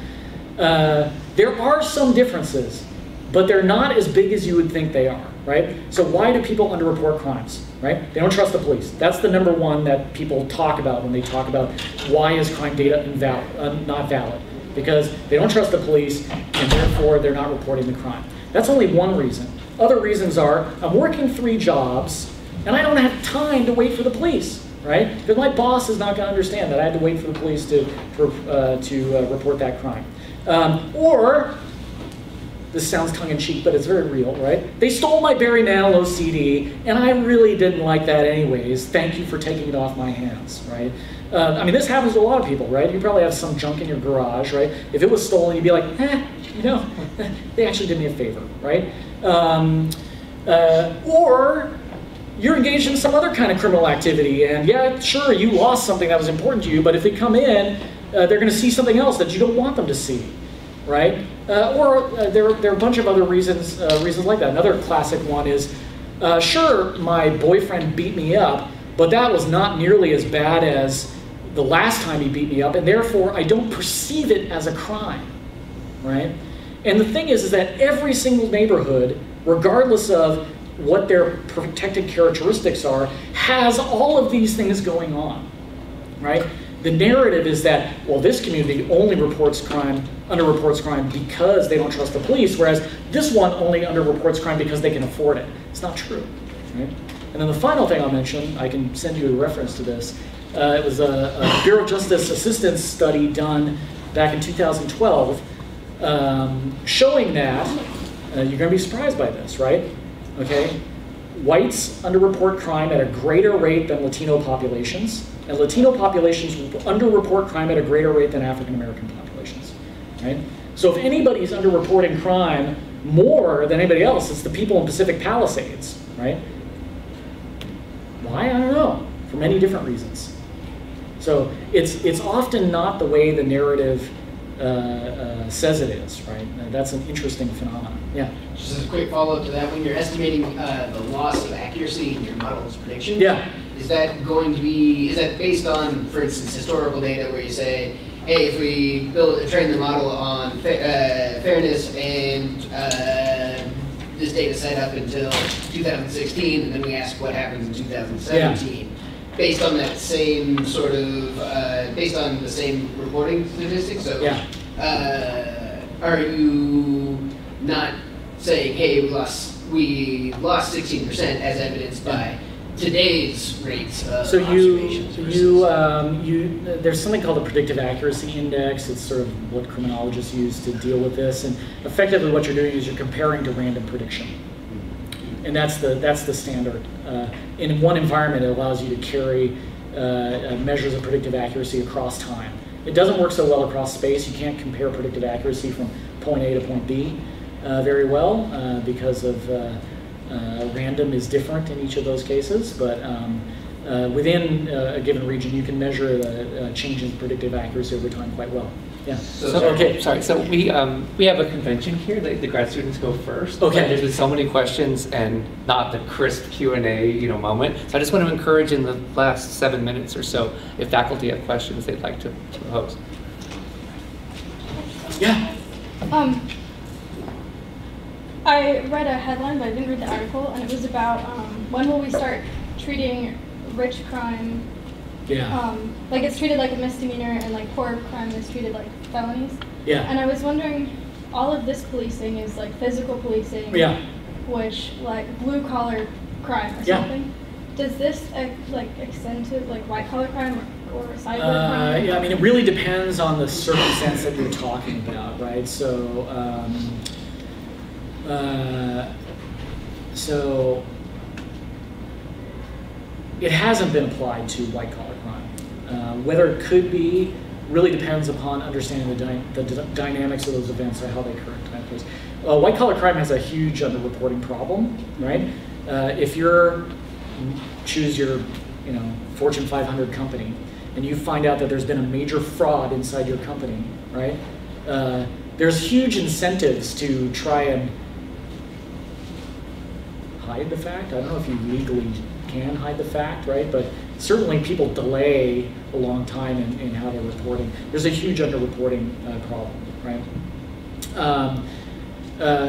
[SPEAKER 2] There are some differences, but they're not as big as you would think they are, right? So why do people underreport crimes, right? They don't trust the police. That's the number one that people talk about when they talk about why is crime data not valid. Because they don't trust the police, and therefore they're not reporting the crime. That's only one reason. Other reasons are, I'm working 3 jobs, and I don't have time to wait for the police, right? Because my boss is not going to understand that I had to wait for the police to report that crime. Or, this sounds tongue-in-cheek, but it's very real, right? They stole my Barry Manilow CD, and I really didn't like that anyways. Thank you for taking it off my hands, right? I mean, this happens to a lot of people, right? You probably have some junk in your garage, right? If it was stolen, you'd be like, you know, they actually did me a favor, right? Or you're engaged in some other kind of criminal activity, and yeah, sure, you lost something that was important to you, but if they come in, they're going to see something else that you don't want them to see, right? Or there are a bunch of other reasons like that. Another classic one is, sure, my boyfriend beat me up, but that was not nearly as bad as the last time he beat me up, and therefore I don't perceive it as a crime, right? And the thing is that every single neighborhood, regardless of what their protected characteristics are, has all of these things going on, right? The narrative is that, well, this community only underreports crime because they don't trust the police, whereas this one only underreports crime because they can afford it. It's not true, right? And then the final thing I'll mention, I can send you a reference to this. It was a Bureau of Justice assistance study done back in 2012 showing that, you're going to be surprised by this, right? Okay, whites underreport crime at a greater rate than Latino populations, and Latino populations underreport crime at a greater rate than African American populations, right? So if anybody's underreporting crime more than anybody else, it's the people in Pacific Palisades, right? Why? I don't know, for many different reasons. So it's often not the way the narrative says it is, right? That's an interesting phenomenon. Yeah.
[SPEAKER 3] Just as a quick follow-up to that, when you're estimating the loss of accuracy in your model's prediction,
[SPEAKER 2] yeah,
[SPEAKER 3] is that going to be, is that based on, for instance, historical data where you say, hey, if we train the model on fairness and this data set up until 2016, and then we ask what happens in 2017. Based on that same sort of, based on the same reporting statistics. So, are you not saying, hey, we lost 16% as evidenced by today's rates of observations?
[SPEAKER 2] There's something called the predictive accuracy index. It's sort of what criminologists use to deal with this. And effectively, what you're doing is you're comparing to random prediction. And that's the standard. In one environment, it allows you to carry measures of predictive accuracy across time. It doesn't work so well across space. You can't compare predictive accuracy from point A to point B very well because of random is different in each of those cases. But within a given region, you can measure the change in predictive accuracy over time quite well. Yeah.
[SPEAKER 1] So we have a convention here. The grad students go first.
[SPEAKER 2] Okay.
[SPEAKER 1] There's been so many questions and not the crisp Q&A moment. So I just want to encourage in the last 7 minutes or so, if faculty have questions they'd like to pose.
[SPEAKER 2] Yeah.
[SPEAKER 10] I read a headline, but I didn't read the article, and it was about when will we start treating rich crime. Like it's treated like a misdemeanor, and like poor crime is treated like felonies.
[SPEAKER 2] Yeah.
[SPEAKER 10] And I was wondering, all of this policing is like physical policing.
[SPEAKER 2] Yeah.
[SPEAKER 10] Which like blue collar crime or something. Does this like extend to like white collar crime or cyber crime?
[SPEAKER 2] Yeah, I mean it really depends on the circumstance that you're talking about, right? So. So it hasn't been applied to white collar crime. Whether it could be really depends upon understanding the dynamics of those events or how they current time place. White collar crime has a huge underreporting problem, right? If choose your Fortune 500 company and you find out that there's been a major fraud inside your company, right? There's huge incentives to try and hide the fact. I don't know if you legally can hide the fact, right? But certainly people delay a long time in how they're reporting. There's a huge underreporting problem, right?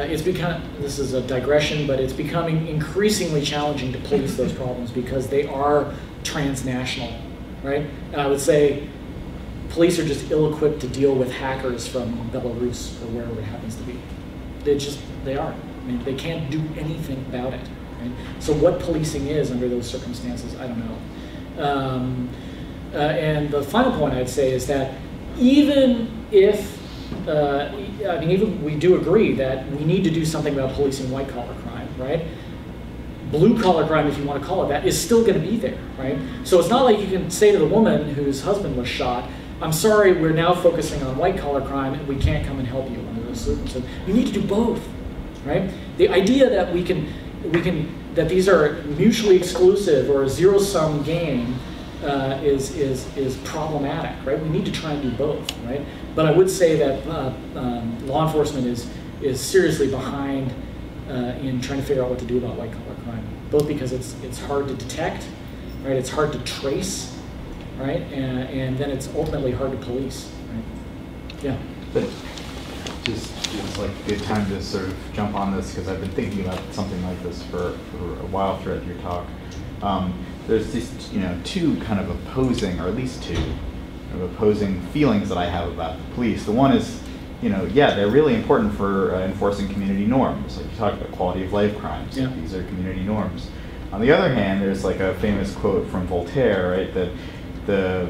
[SPEAKER 2] It's become, this is a digression, but it's becoming increasingly challenging to police those problems because they are transnational, right? And I would say police are just ill-equipped to deal with hackers from Belarus or wherever it happens to be. They are. I mean, they can't do anything about it. Right? So what policing is under those circumstances, I don't know. And the final point I'd say is that even if, even we do agree that we need to do something about policing white collar crime, right? Blue collar crime, if you want to call it that, is still going to be there, right? So it's not like you can say to the woman whose husband was shot, I'm sorry, we're now focusing on white collar crime and we can't come and help you under those circumstances. You need to do both, right? The idea that that these are mutually exclusive or a zero-sum game is problematic, right? We need to try and do both, right? But I would say that law enforcement is seriously behind in trying to figure out what to do about white collar crime, both because it's hard to detect, right? It's hard to trace, right? And then it's ultimately hard to police, right? Yeah.
[SPEAKER 7] But just it's like a good time to sort of jump on this because I've been thinking about something like this for a while throughout your talk. There's these two kind of opposing, or at least two, opposing feelings that I have about the police. The one is, they're really important for enforcing community norms. Like you talked about quality of life crimes.
[SPEAKER 2] Yeah.
[SPEAKER 7] These are community norms. On the other hand, there's like a famous quote from Voltaire, right? That the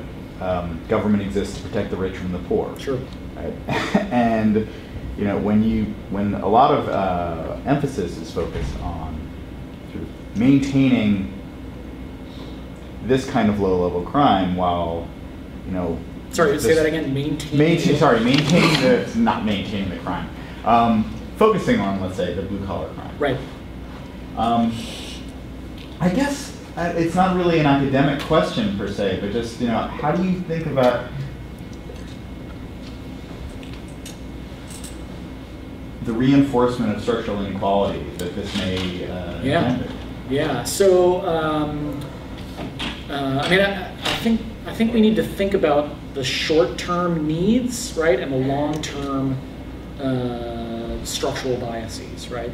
[SPEAKER 7] government exists to protect the rich from the poor.
[SPEAKER 2] Sure.
[SPEAKER 7] Right? And when a lot of emphasis is focused on sort of maintaining this kind of low-level crime, while
[SPEAKER 2] sorry, say that again.
[SPEAKER 7] Not maintaining the crime. Focusing on, let's say, the blue-collar crime.
[SPEAKER 2] Right.
[SPEAKER 7] I guess it's not really an academic question per se, but just how do you think about the reinforcement of structural inequality that this may engender?
[SPEAKER 2] Yeah. So I think I think we need to think about the short-term needs, right, and the long-term structural biases, right?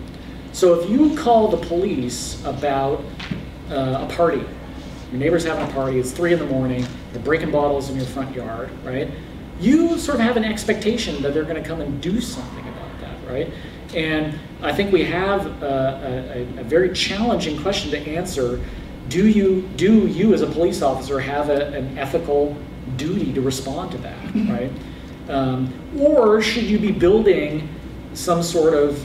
[SPEAKER 2] So if you call the police about a party, your neighbor's having a party, it's 3 in the morning, they're breaking bottles in your front yard, right? You sort of have an expectation that they're going to come and do something about that, right? And I think we have a very challenging question to answer. Do you as a police officer have an ethical duty to respond to that, right? Or should you be building some sort of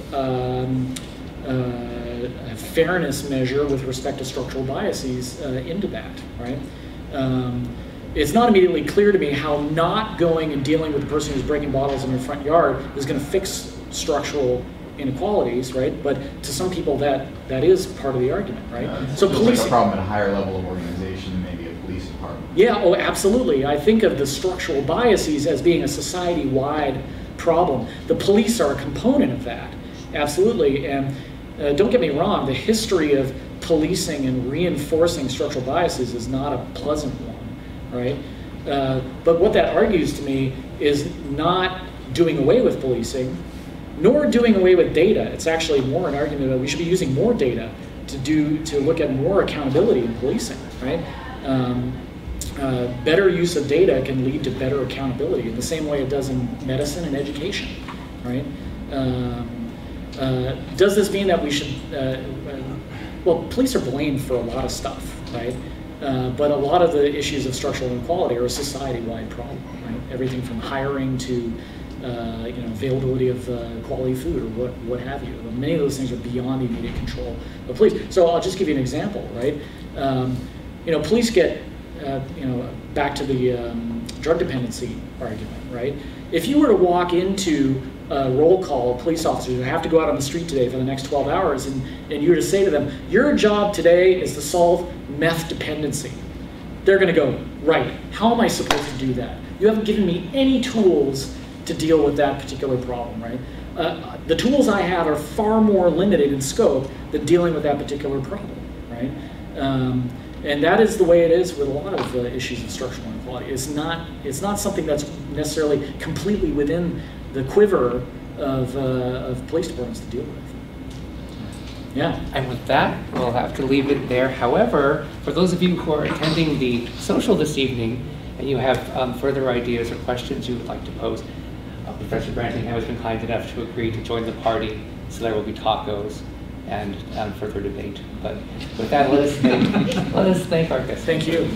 [SPEAKER 2] fairness measure with respect to structural biases into that, right? It's not immediately clear to me how not going and dealing with the person who's breaking bottles in your front yard is going to fix structural inequalities, right? But to some people that is part of the argument, right? So
[SPEAKER 7] police like a problem at a higher level of organization than maybe a police department.
[SPEAKER 2] Yeah, oh, absolutely. I think of the structural biases as being a society-wide problem. The police are a component of that, absolutely. And don't get me wrong, the history of policing and reinforcing structural biases is not a pleasant one, right? But what that argues to me is not doing away with policing, nor doing away with data. It's actually more an argument that we should be using more data to look at more accountability in policing, right? Better use of data can lead to better accountability in the same way it does in medicine and education, right? Does this mean that we should, well, police are blamed for a lot of stuff, right? But a lot of the issues of structural inequality are a society-wide problem, right? Everything from hiring to availability of quality food or what have you. Many of those things are beyond the immediate control of police. So I'll just give you an example, right? Police get, back to the drug dependency argument, right? If you were to walk into a roll call of police officers who have to go out on the street today for the next 12 hours and you were to say to them, your job today is to solve meth dependency. They're going to go, right, how am I supposed to do that? You haven't given me any tools to deal with that particular problem, right? The tools I have are far more limited in scope than dealing with that particular problem, right? And that is the way it is with a lot of issues of structural inequality. It's not something that's necessarily completely within the quiver of police departments to deal with. Yeah.
[SPEAKER 1] And with that, we'll have to leave it there. However, for those of you who are attending the social this evening and you have further ideas or questions you would like to pose, Professor Brantingham has been kind enough to agree to join the party, so there will be tacos and further debate. But with that, let us thank our guests.
[SPEAKER 2] Thank you.